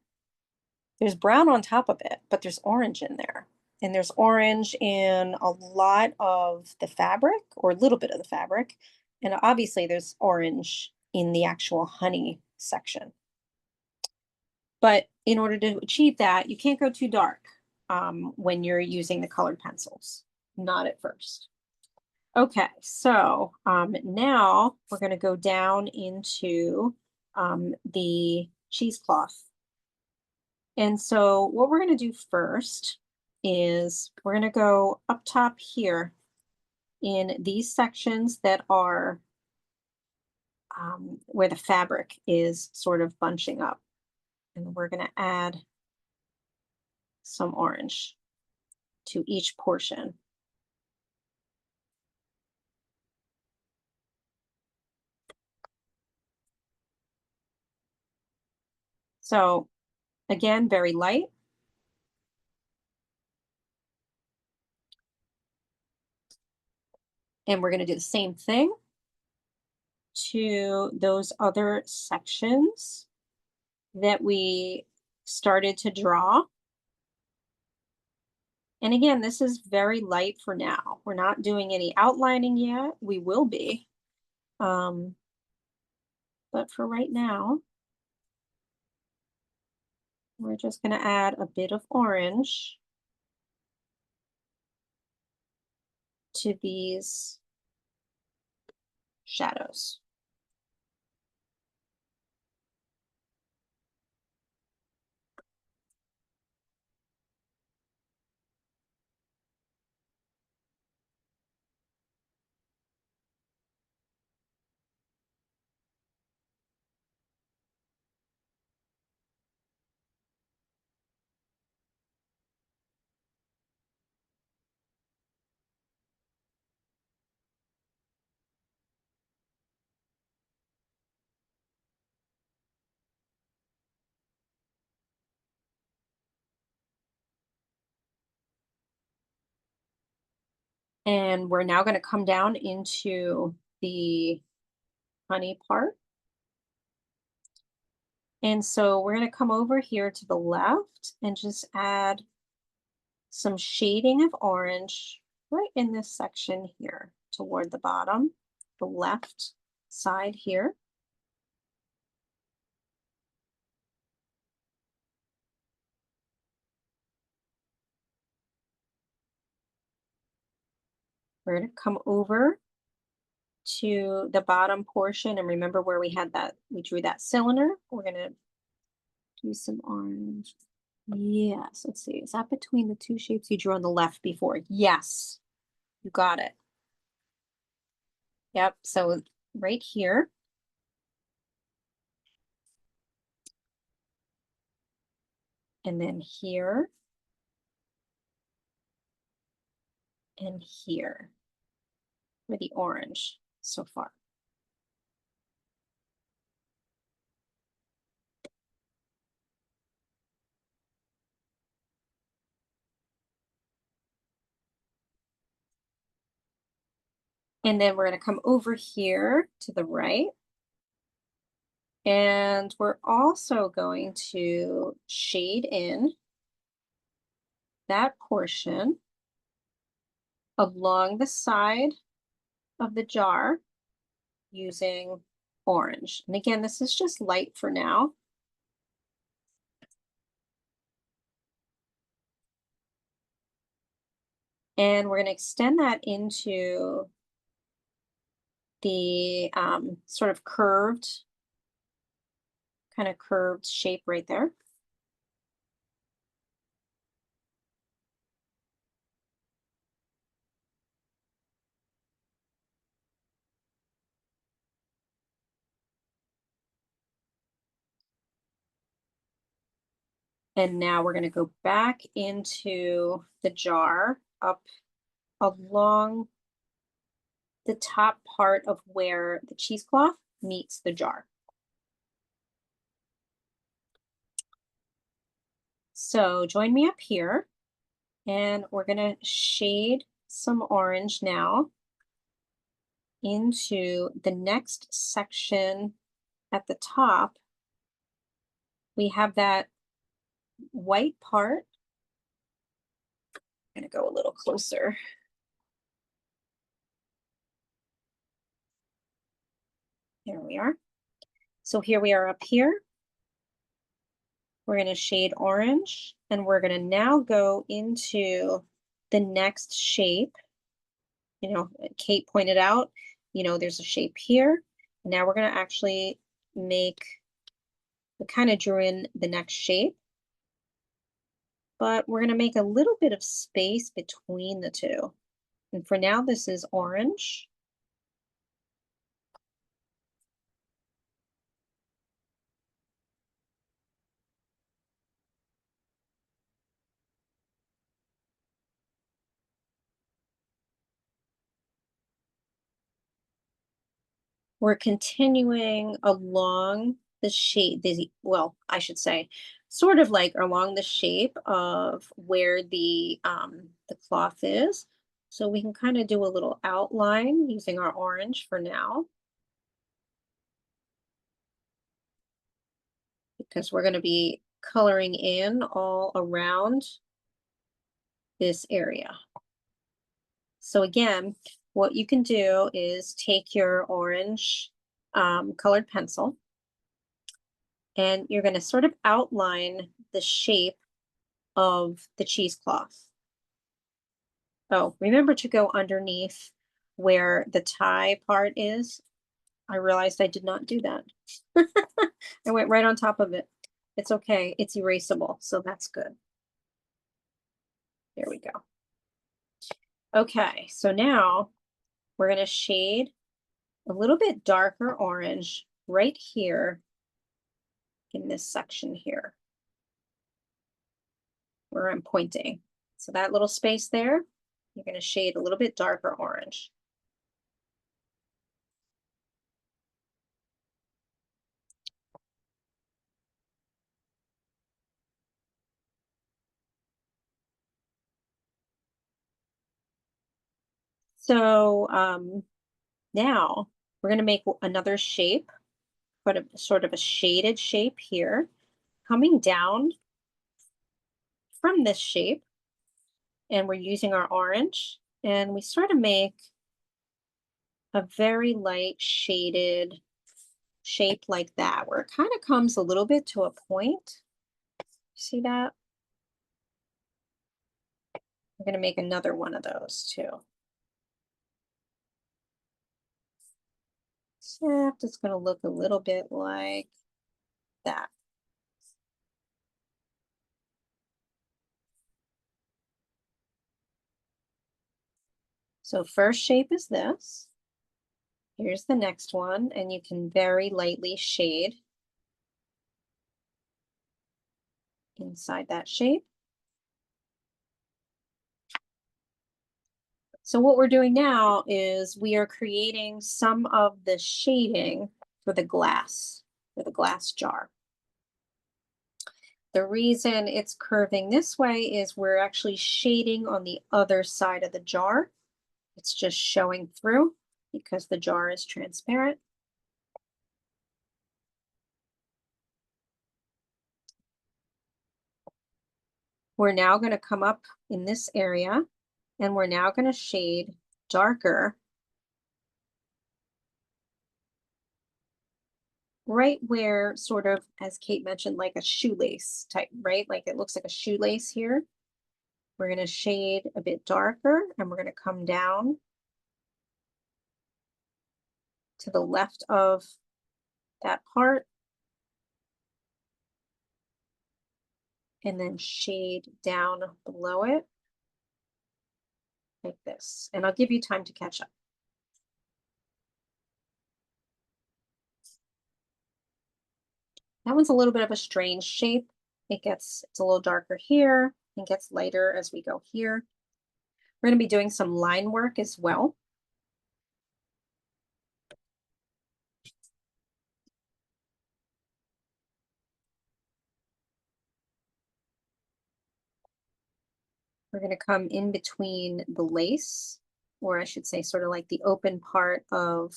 There's brown on top of it, but there's orange in there. And there's orange in a lot of the fabric, or a little bit of the fabric. And obviously there's orange in the actual honey section. But in order to achieve that, you can't go too dark when you're using the colored pencils, not at first. Okay, so now we're going to go down into the cheesecloth. And so what we're going to do first is we're going to go up top here in these sections that are where the fabric is sort of bunching up. And we're going to add some orange to each portion. So again, very light. And we're going to do the same thing to those other sections that we started to draw. And again, this is very light for now. We're not doing any outlining yet. We will be. But for right now, we're just going to add a bit of orange to these shadows. And we're now going to come down into the honey part. And so we're going to come over here to the left and just add some shading of orange right in this section here toward the bottom, the left side here. We're going to come over to the bottom portion, and remember where we had that, we drew that cylinder. We're going to do some orange. Yes, let's see. Is that between the two shapes you drew on the left before? Yes, you got it. Yep, so right here. And then here. And here for the orange so far. And then we're going to come over here to the right. And we're also going to shade in that portion along the side of the jar using orange. And again, this is just light for now. And we're going to extend that into the sort of curved, kind of curved shape right there. And now we're going to go back into the jar up along the top part of where the cheesecloth meets the jar. So join me up here, and we're going to shade some orange now into the next section at the top. We have that white part. I'm going to go a little closer. There we are. So here we are up here. We're going to shade orange, and we're going to now go into the next shape. You know, Kate pointed out, there's a shape here. Now we're going to actually we kind of drew in the next shape, but we're going to make a little bit of space between the two. And for now, this is orange. We're continuing along the shape, well, I should say, sort of like along the shape of where the cloth is. So we can kind of do a little outline using our orange for now, because we're going to be coloring in all around this area. So again, what you can do is take your orange colored pencil, and you're going to sort of outline the shape of the cheesecloth. Oh, remember to go underneath where the tie part is. I realized I did not do that. I went right on top of it. It's okay. It's erasable, so that's good. There we go. Okay, so now we're going to shade a little bit darker orange right here in this section here where I'm pointing. So that little space there, you're going to shade a little bit darker orange. So now we're going to make another shape, but a sort of a shaded shape here, coming down from this shape. And we're using our orange, and we sort of make a very light shaded shape like that, where it kind of comes a little bit to a point. See that? We're going to make another one of those too. Except it's going to look a little bit like that. So first shape is this. Here's the next one, and you can very lightly shade inside that shape. So what we're doing now is we are creating some of the shading for the glass jar. The reason it's curving this way is we're actually shading on the other side of the jar. It's just showing through because the jar is transparent. We're now going to come up in this area, and we're now going to shade darker right where, sort of, as Kate mentioned, like a shoelace type, right? Like it looks like a shoelace here. We're going to shade a bit darker, and we're going to come down to the left of that part, and then shade down below it like this. And I'll give you time to catch up. That one's a little bit of a strange shape. It's a little darker here and gets lighter as we go here. We're going to be doing some line work as well. We're going to come in between the lace, or I should say sort of like the open part of,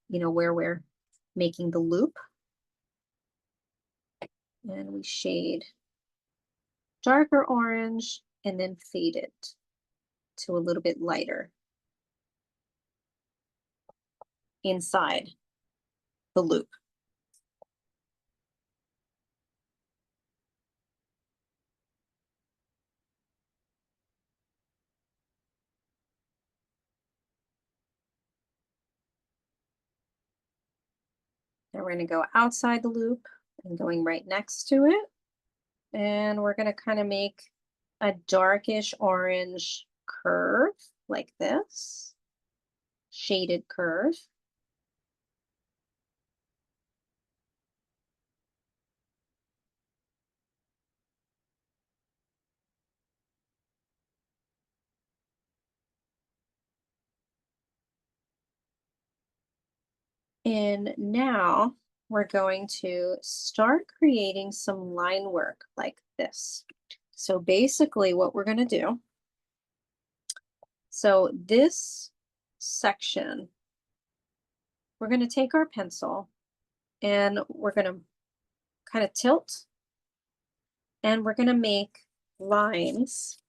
where we're making the loop. And we shade darker orange and then fade it to a little bit lighter inside the loop. Now we're going to go outside the loop and going right next to it. And we're going to kind of make a darkish orange curve like this, shaded curve. And now we're going to start creating some line work like this. So basically what we're going to do, so this section, we're going to take our pencil and we're going to kind of tilt, and we're going to make lines.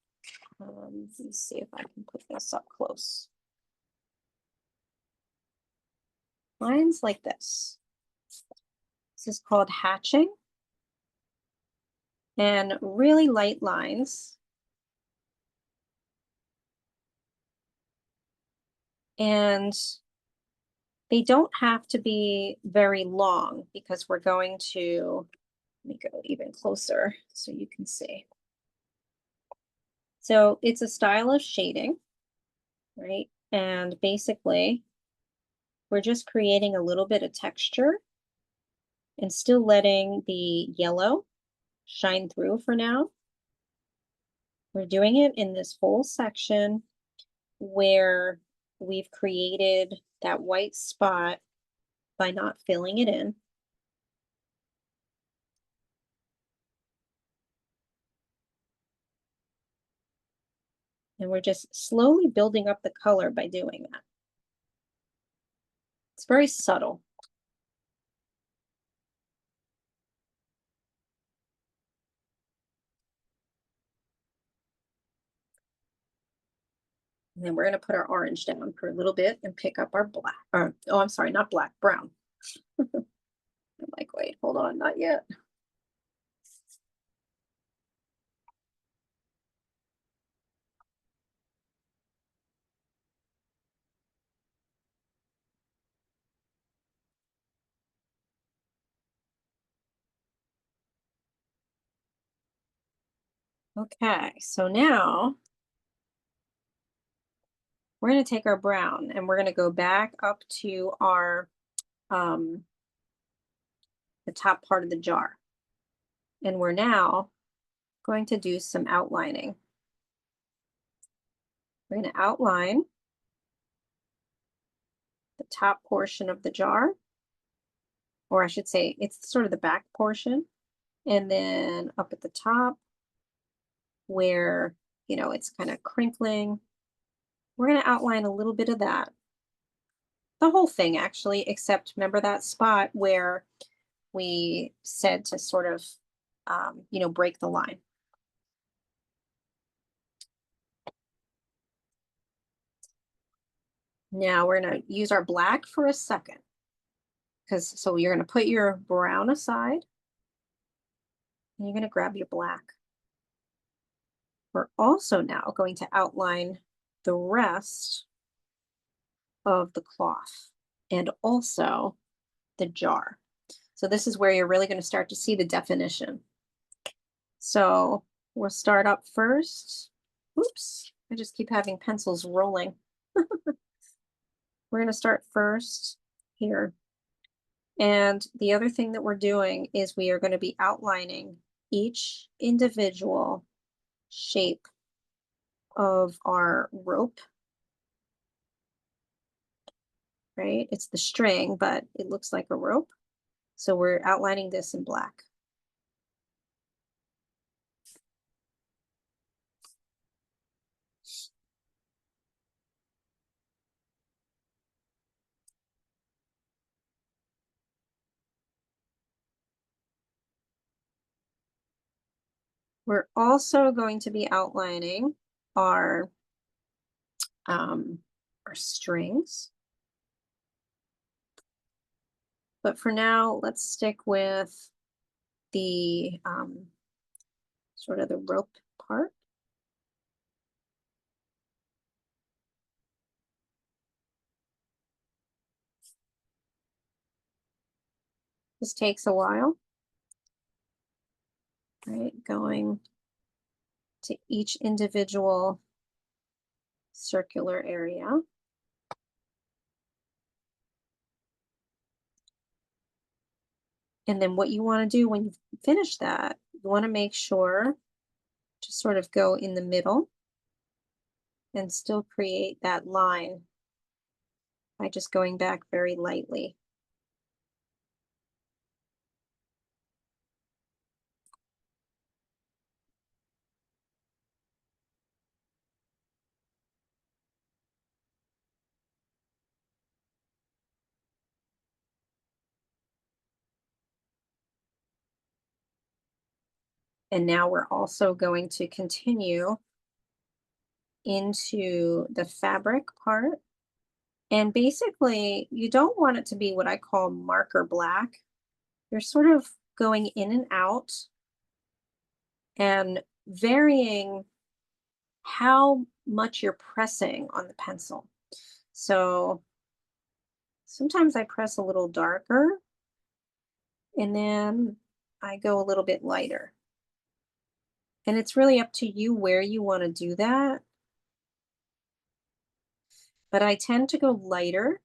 Let me see if I can put this up close. Lines like this. This is called hatching. And really light lines. And they don't have to be very long because we're going to, let me go even closer so you can see. So it's a style of shading, right? And basically, we're just creating a little bit of texture and still letting the yellow shine through for now. We're doing it in this whole section where we've created that white spot by not filling it in. And we're just slowly building up the color by doing that. It's very subtle. And then we're going to put our orange down for a little bit and pick up our black, or, oh, I'm sorry, not black, brown. I'm like, wait, hold on, not yet. Okay, so now we're going to take our brown and we're going to go back up to our the top part of the jar. And we're now going to do some outlining. We're going to outline the top portion of the jar, or I should say it's sort of the back portion. And then up at the top where, you know, it's kind of crinkling, we're going to outline a little bit of that. The whole thing actually, except remember that spot where we said to sort of, you know, break the line. Now we're going to use our black for a second. So you're going to put your brown aside and you're going to grab your black. We're also now going to outline the rest of the cloth and also the jar. So this is where you're really going to start to see the definition. So we'll start up first. Oops, I just keep having pencils rolling. We're going to start first here. And the other thing that we're doing is we are going to be outlining each individual shape of our rope, right? It's the string, but it looks like a rope. So we're outlining this in black. We're also going to be outlining our strings. But for now, let's stick with the sort of the rope part. This takes a while, right? Going to each individual circular area. And then what you want to do when you finish that, you want to make sure to sort of go in the middle and still create that line by just going back very lightly. And now we're also going to continue into the fabric part. And basically, you don't want it to be what I call marker black. You're sort of going in and out and varying how much you're pressing on the pencil. So sometimes I press a little darker and then I go a little bit lighter. And it's really up to you where you want to do that. But I tend to go lighter.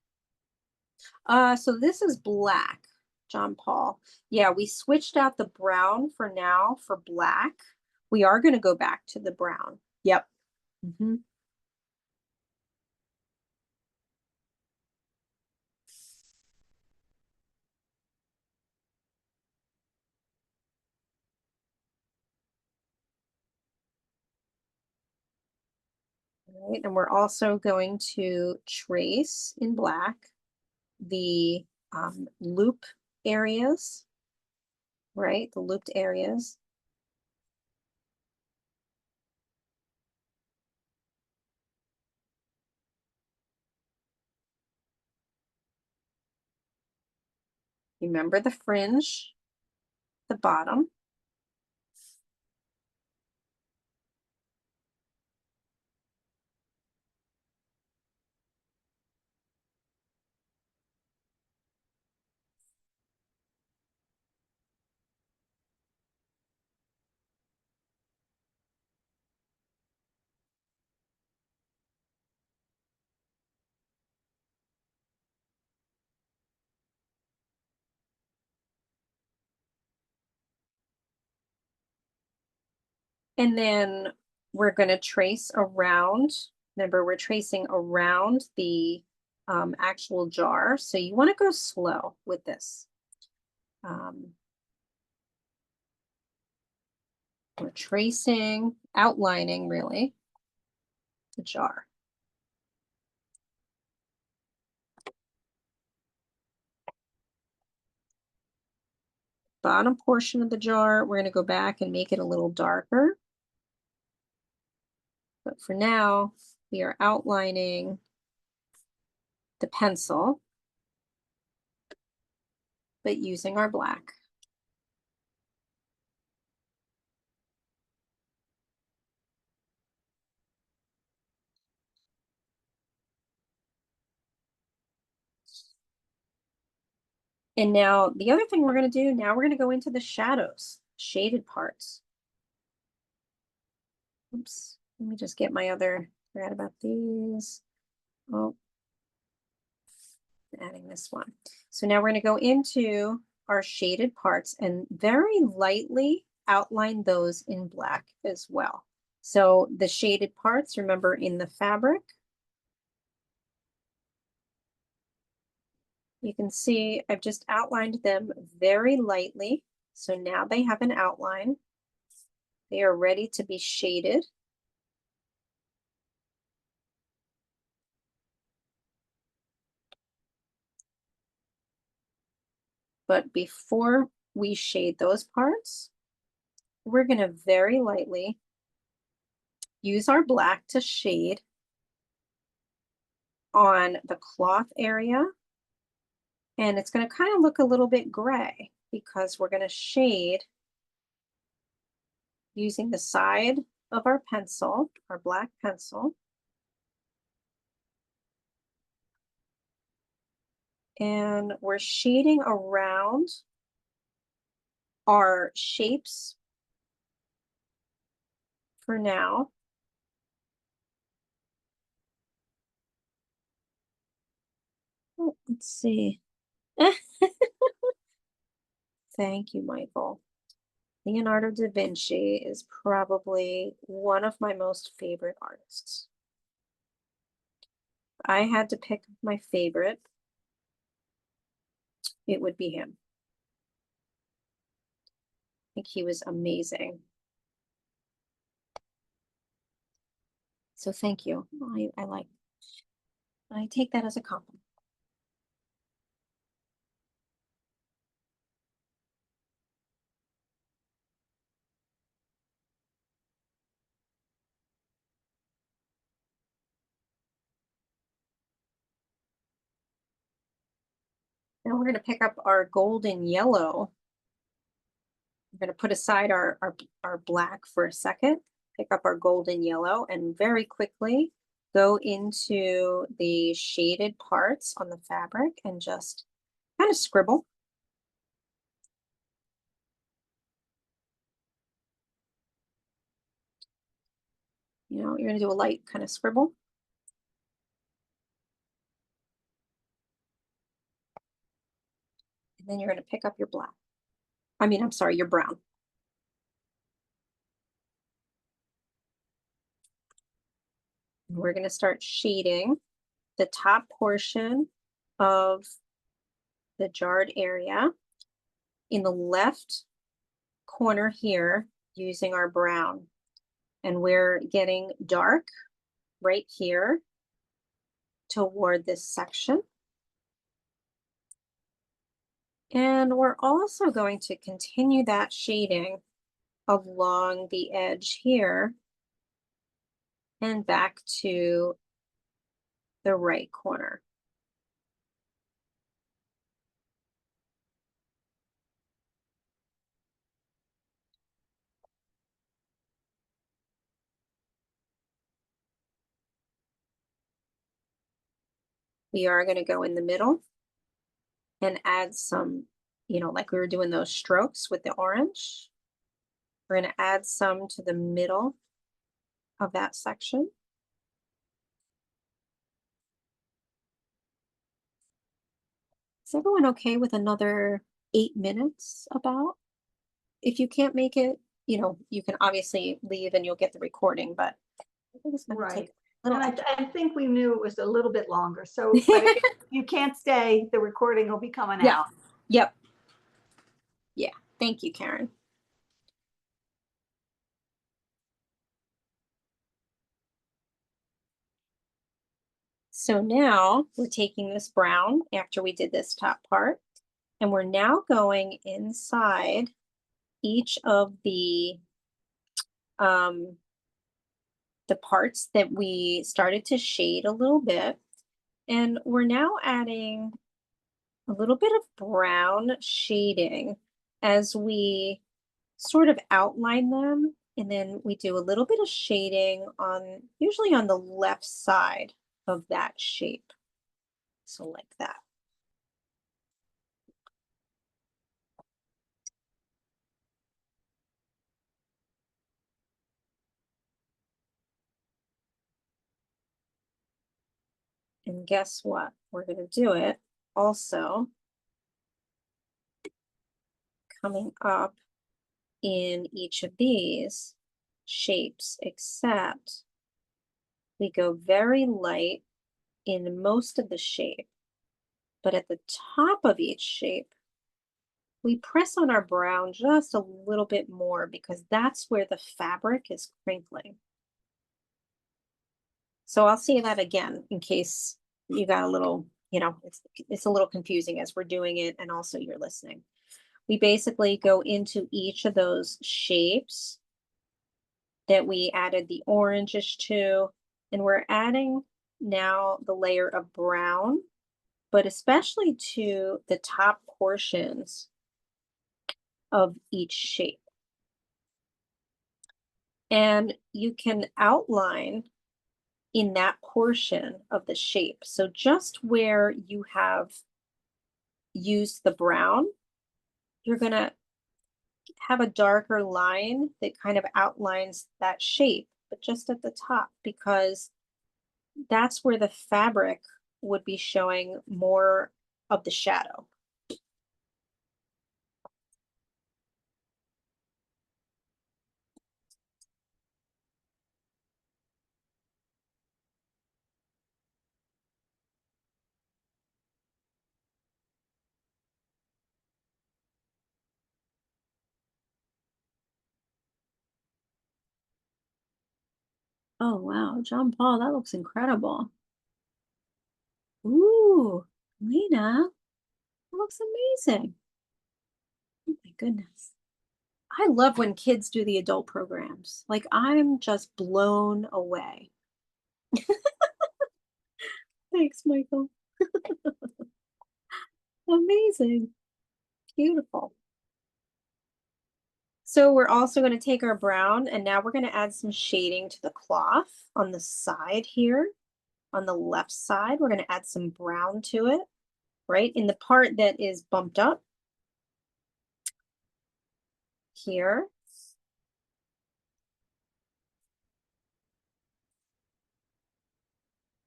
So this is black, John Paul. Yeah, we switched out the brown for now for black. We are going to go back to the brown. Yep. Mm-hmm. All right, and we're also going to trace in black the loop areas, right? The looped areas. Remember the fringe, the bottom. And then we're going to trace around. Remember, we're tracing around the actual jar. So you want to go slow with this. We're tracing, outlining really the jar. Bottom portion of the jar, we're going to go back and make it a little darker. But for now, we are outlining the pencil, but using our black. And now the other thing we're going to do, now we're going to go into the shadows, shaded parts. Oops, let me just get my other, forgot about these. Oh, adding this one. So now we're going to go into our shaded parts and very lightly outline those in black as well. So the shaded parts, remember in the fabric, you can see I've just outlined them very lightly. So now they have an outline. They are ready to be shaded. But before we shade those parts, we're going to very lightly use our black to shade on the cloth area. And it's going to kind of look a little bit gray because we're going to shade using the side of our pencil, our black pencil. And we're shading around our shapes for now. Oh, let's see. Thank you, Michael. Leonardo da Vinci is probably one of my most favorite artists. If I had to pick my favorite, it would be him. I think he was amazing. So thank you. I take that as a compliment. Now we're going to pick up our golden yellow. We're going to put aside our black for a second, pick up our golden yellow, and very quickly go into the shaded parts on the fabric and just kind of scribble. You know, you're going to do a light kind of scribble. And then you're going to pick up your black. I'm sorry, your brown. And we're going to start shading the top portion of the jarred area in the left corner here using our brown. And we're getting dark right here toward this section. And we're also going to continue that shading along the edge here and back to the right corner. We are going to go in the middle and add some, like we were doing those strokes with the orange. We're going to add some to the middle of that section. Is everyone okay with another 8 minutes about? If you can't make it, you can obviously leave and you'll get the recording, but I think it's going to take a little. And I think we knew it was a little bit longer. So but if you can't stay, the recording will be coming out. Yep. Yeah. Thank you, Karen. So now we're taking this brown after we did this top part, and we're now going inside each of the parts that we started to shade a little bit. And we're now adding a little bit of brown shading as we sort of outline them. And then we do a little bit of shading usually on the left side of that shape. So like that. And guess what? We're going to do it also coming up in each of these shapes, except we go very light in most of the shape, but at the top of each shape, we press on our brown just a little bit more because that's where the fabric is crinkling. So I'll say that again in case you got a little, it's a little confusing as we're doing it and also you're listening. We basically go into each of those shapes that we added the orangish to, and we're adding now the layer of brown, but especially to the top portions of each shape. And you can outline in that portion of the shape. So just where you have used the brown, you're going to have a darker line that kind of outlines that shape, but just at the top, because that's where the fabric would be showing more of the shadow. Oh, wow. John Paul, that looks incredible. Ooh, Lena, that looks amazing. Oh my goodness. I love when kids do the adult programs. Like, I'm just blown away. Thanks, Michael. Amazing. Beautiful. So we're also going to take our brown and now we're going to add some shading to the cloth on the side here. On the left side, we're going to add some brown to it, right? In the part that is bumped up here.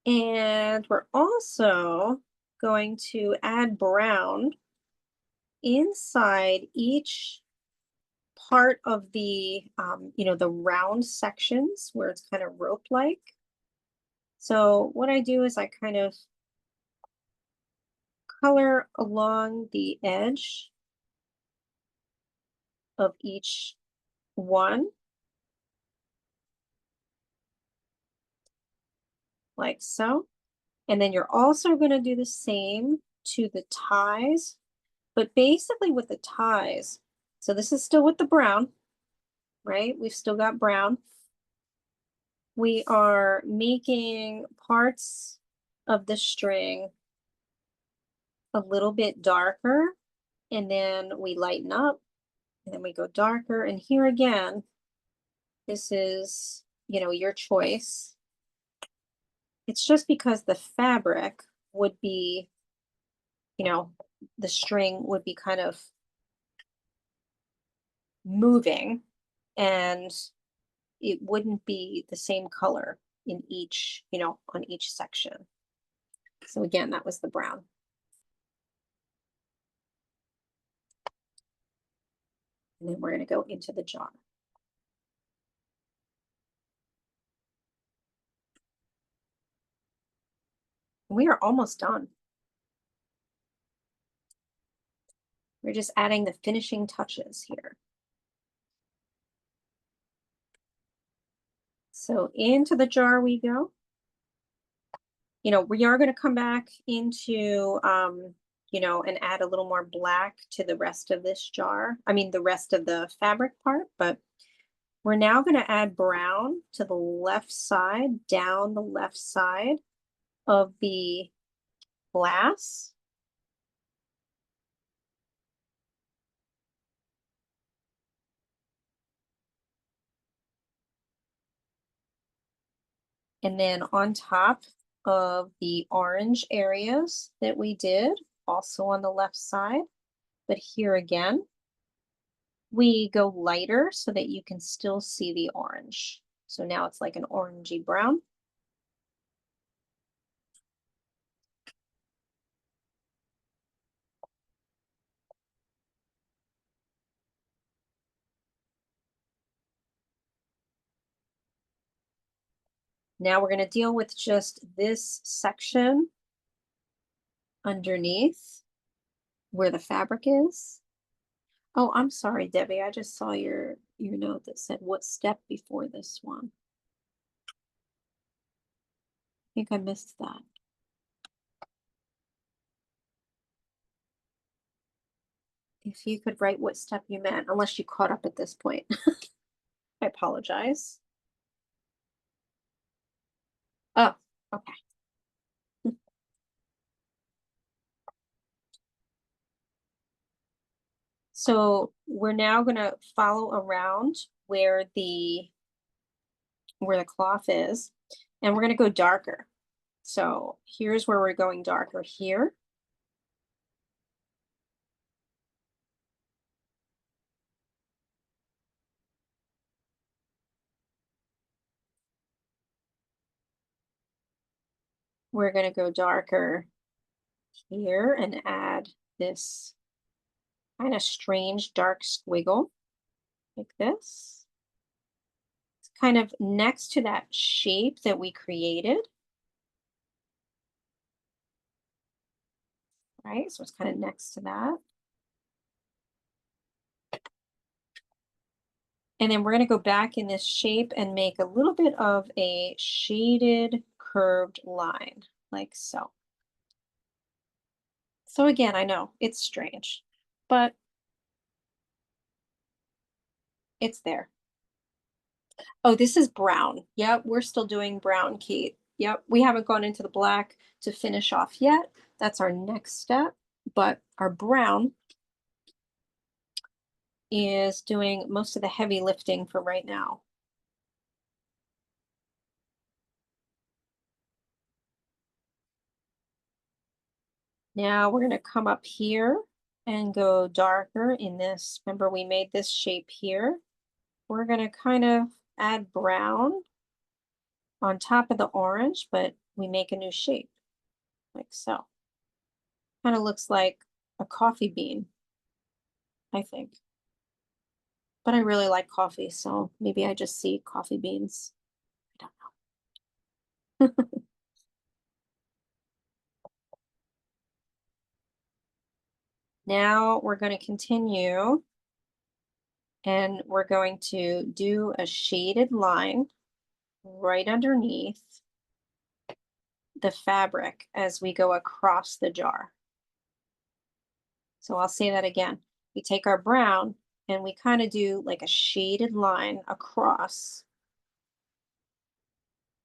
And we're also going to add brown inside each part of the, the round sections where it's kind of rope-like. So what I do is I kind of color along the edge of each one. like so. And then you're also going to do the same to the ties, but basically with the ties, so this is still with the brown, right? We've still got brown. We are making parts of the string a little bit darker, and then we lighten up, and then we go darker. And here again, this is, you know, your choice. It's just because the fabric would be, you know, the string would be kind of moving, and it wouldn't be the same color in each, you know, on each section. So again, that was the brown. And then we're going to go into the jar. We are almost done. We're just adding the finishing touches here. So into the jar we go. You know, we are going to come back into, you know, and add a little more black to the rest of this jar. I mean, the rest of the fabric part, but we're now going to add brown to the left side, down the left side of the glass. And then on top of the orange areas that we did, also on the left side, but here again, we go lighter so that you can still see the orange. So now it's like an orangey brown. Now we're going to deal with just this section underneath where the fabric is. Oh, I'm sorry, Debbie. I just saw your note that said what step before this one. I think I missed that. If you could write what step you meant, unless you caught up at this point. I apologize. Oh, okay. So we're now going to follow around where the cloth is, and we're going to go darker. So here's where we're going darker here. We're going to go darker here and add this kind of strange dark squiggle like this. It's kind of next to that shape that we created. Right, so it's kind of next to that. And then we're going to go back in this shape and make a little bit of a shaded curved line, like so. So again, I know it's strange, but it's there. Oh, this is brown. Yep, we're still doing brown, Kate. Yep, we haven't gone into the black to finish off yet. That's our next step, but our brown is doing most of the heavy lifting for right now. Now we're going to come up here and go darker in this. Remember, we made this shape here. We're going to kind of add brown on top of the orange, but we make a new shape like so. Kind of looks like a coffee bean, I think. But I really like coffee, so maybe I just see coffee beans. I don't know. Now we're going to continue, and we're going to do a shaded line right underneath the fabric as we go across the jar. So I'll say that again. We take our brown and we kind of do like a shaded line across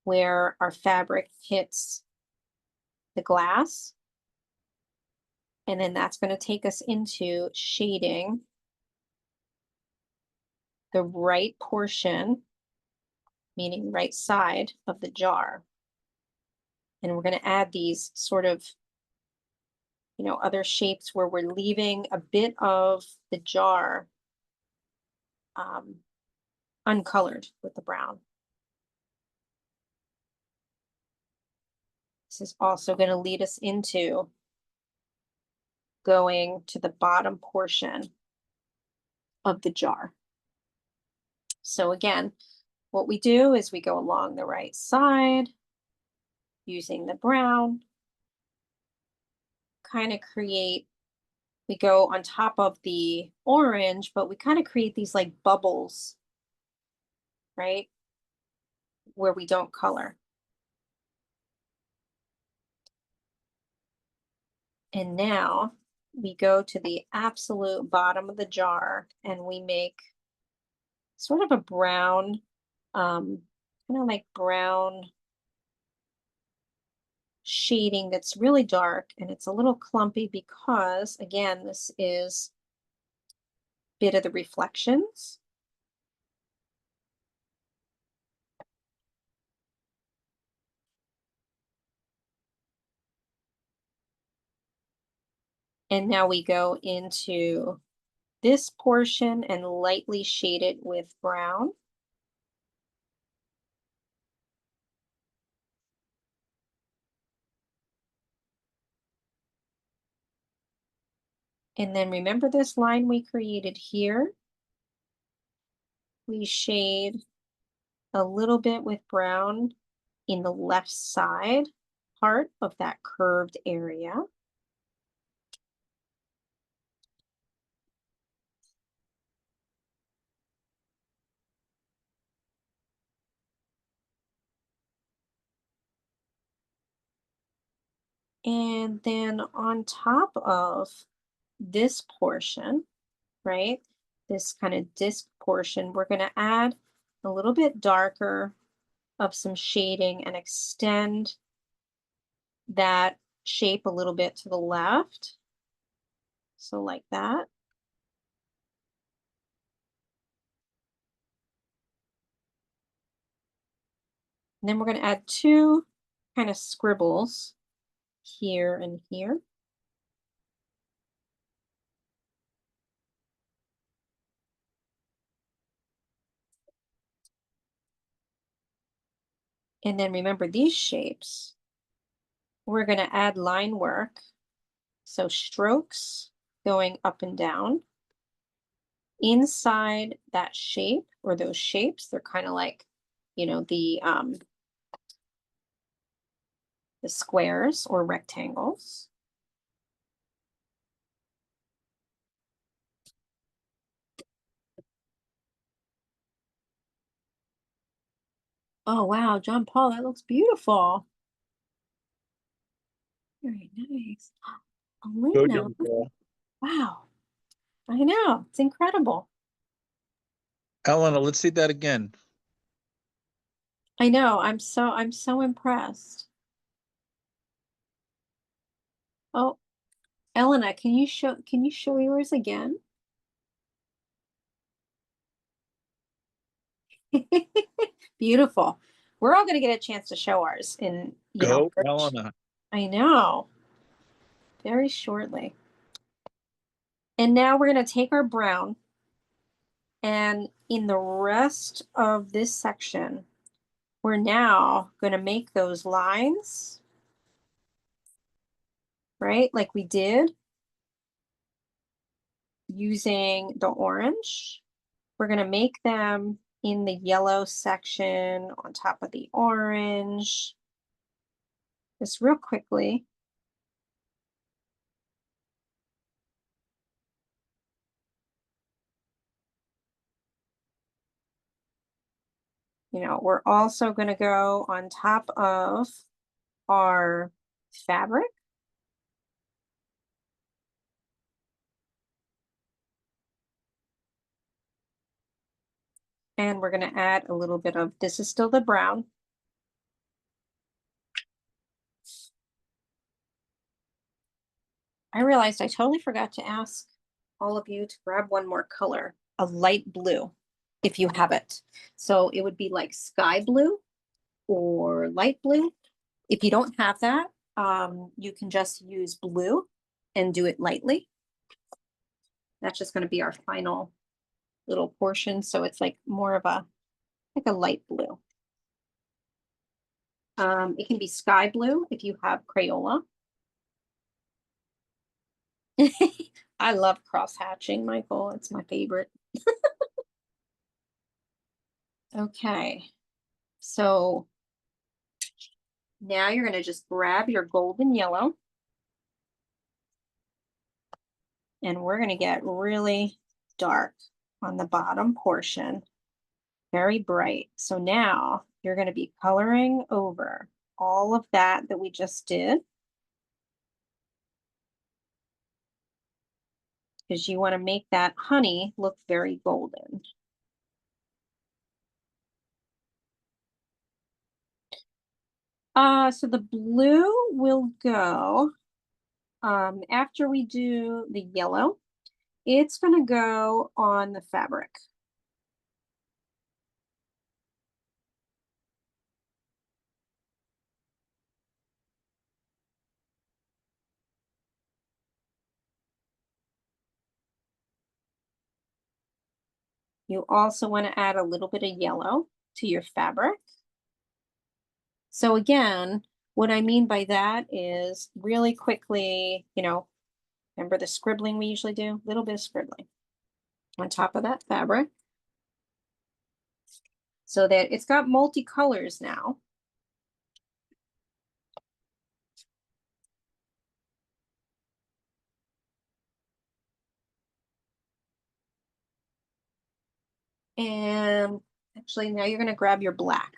where our fabric hits the glass. And then that's going to take us into shading the right portion, meaning right side of the jar. And we're going to add these sort of, you know, other shapes where we're leaving a bit of the jar uncolored with the brown. This is also going to lead us into going to the bottom portion of the jar. So again, what we do is we go along the right side using the brown, kind of create, we go on top of the orange, but we kind of create these like bubbles, right? Where we don't color. And now we go to the absolute bottom of the jar and we make sort of a brown, kind of like brown shading that's really dark, and it's a little clumpy because, again, this is a bit of the reflections. And now we go into this portion and lightly shade it with brown. And then remember this line we created here? We shade a little bit with brown in the left side part of that curved area. And then on top of this portion, right, this kind of disc portion, we're going to add a little bit darker of some shading and extend that shape a little bit to the left. So like that. And then we're going to add two kind of scribbles here and here. And then remember these shapes, we're going to add line work. So strokes going up and down. Inside that shape or those shapes, they're kind of like, you know, the squares or rectangles. Oh, wow, John Paul, that looks beautiful. Very nice. Go, Elena, John Paul. wow. I know, it's incredible. Elena, let's see that again. I know, I'm so impressed. Oh, Elena, can you show yours again? Beautiful. We're all going to get a chance to show ours in, you know, Go, Elena. I know, very shortly. And now we're going to take our brown, and in the rest of this section, we're now going to make those lines, right? Like we did using the orange. We're going to make them in the yellow section on top of the orange. Just real quickly. You know, we're also going to go on top of our fabric. And we're going to add a little bit of, this is still the brown. I realized I totally forgot to ask all of you to grab one more color, a light blue, if you have it. So it would be like sky blue or light blue. If you don't have that, you can just use blue and do it lightly. That's just going to be our final little portion. So it's like more of a, like a light blue. It can be sky blue if you have Crayola. I love cross hatching, Michael. It's my favorite. Okay. So now you're going to just grab your golden yellow. And we're going to get really dark on the bottom portion. Very bright. So now you're going to be coloring over all of that we just did. Because you want to make that honey look very golden. So the blue will go after we do the yellow. It's going to go on the fabric. You also want to add a little bit of yellow to your fabric. So again, what I mean by that is really quickly, you know, remember the scribbling we usually do? A little bit of scribbling on top of that fabric. So that it's got multicolors now. And actually now you're going to grab your black.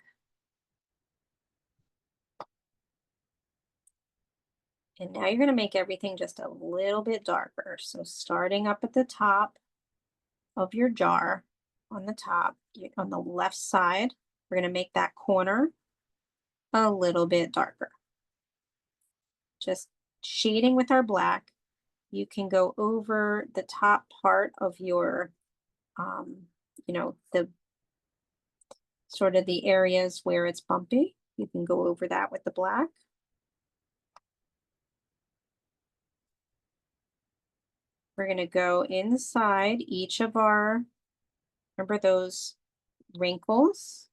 And now you're going to make everything just a little bit darker. So starting up at the top of your jar, on the top, on the left side, we're going to make that corner a little bit darker. Just shading with our black. You can go over the top part of your, you know, the sort of the areas where it's bumpy. You can go over that with the black. We're going to go inside each of our, remember those wrinkles?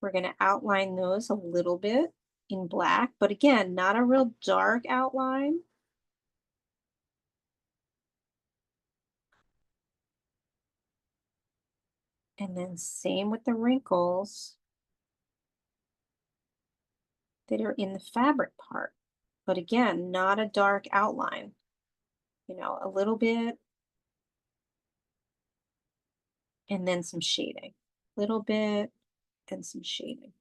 We're going to outline those a little bit in black, but again, not a real dark outline. And then same with the wrinkles that are in the fabric part. But again, not a dark outline. You know, a little bit. And then some shading. Little bit and some shading.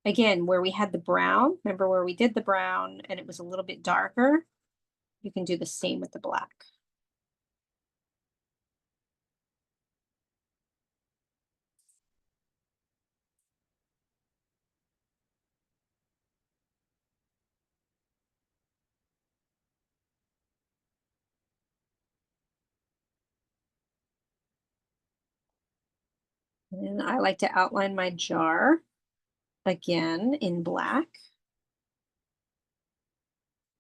Again, where we had the brown, remember where we did the brown and it was a little bit darker? You can do the same with the black. And I like to outline my jar again in black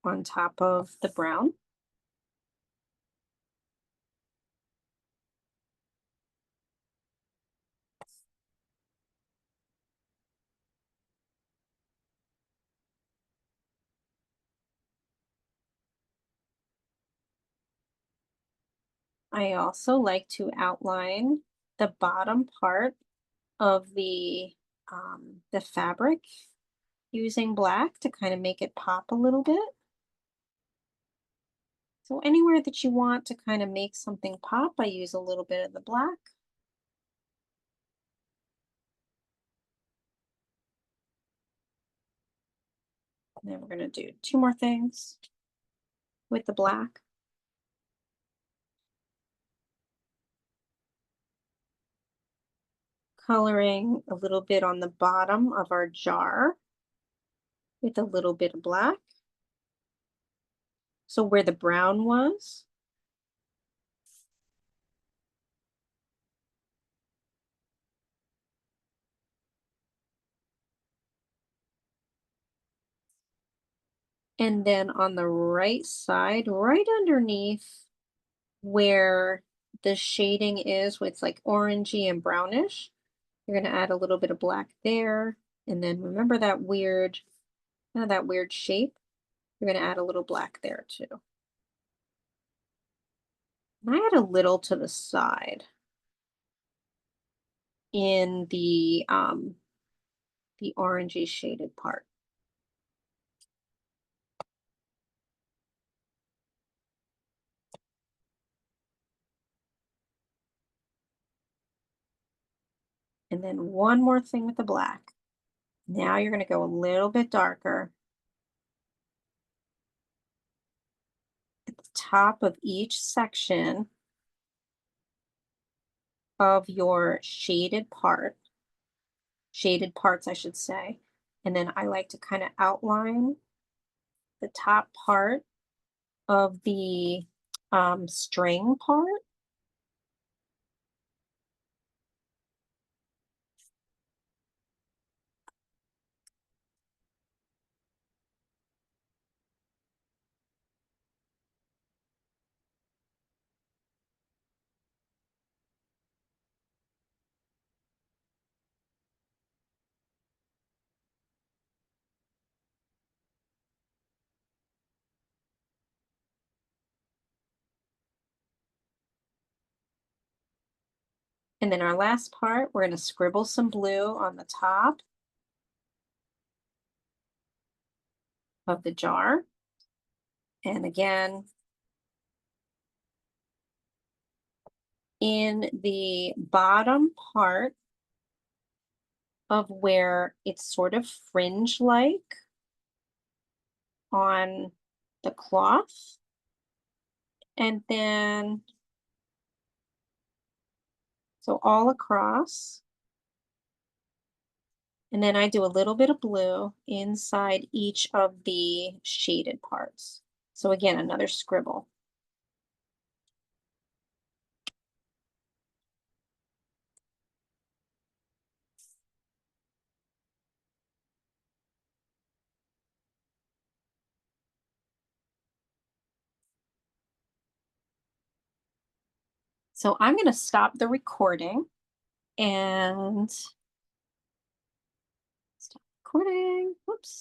on top of the brown. I also like to outline the bottom part of the fabric using black to kind of make it pop a little bit. So anywhere that you want to kind of make something pop, I use a little bit of the black. And then we're going to do two more things with the black. Coloring a little bit on the bottom of our jar with a little bit of black. So where the brown was, and then on the right side, right underneath where the shading is with like orangey and brownish, you're going to add a little bit of black there. And then remember that weird, that weird shape? You're going to add a little black there too. And I add a little to the side in the orangey shaded part. And then one more thing with the black. Now you're going to go a little bit darker at the top of each section of your shaded parts, I should say. And then I like to kind of outline the top part of the string part. And then our last part, we're going to scribble some blue on the top of the jar. And again, in the bottom part of where it's sort of fringe-like on the cloth. And then, so all across. And then I do a little bit of blue inside each of the shaded parts. So again, another scribble. So I'm going to stop the recording and stop recording. Whoops.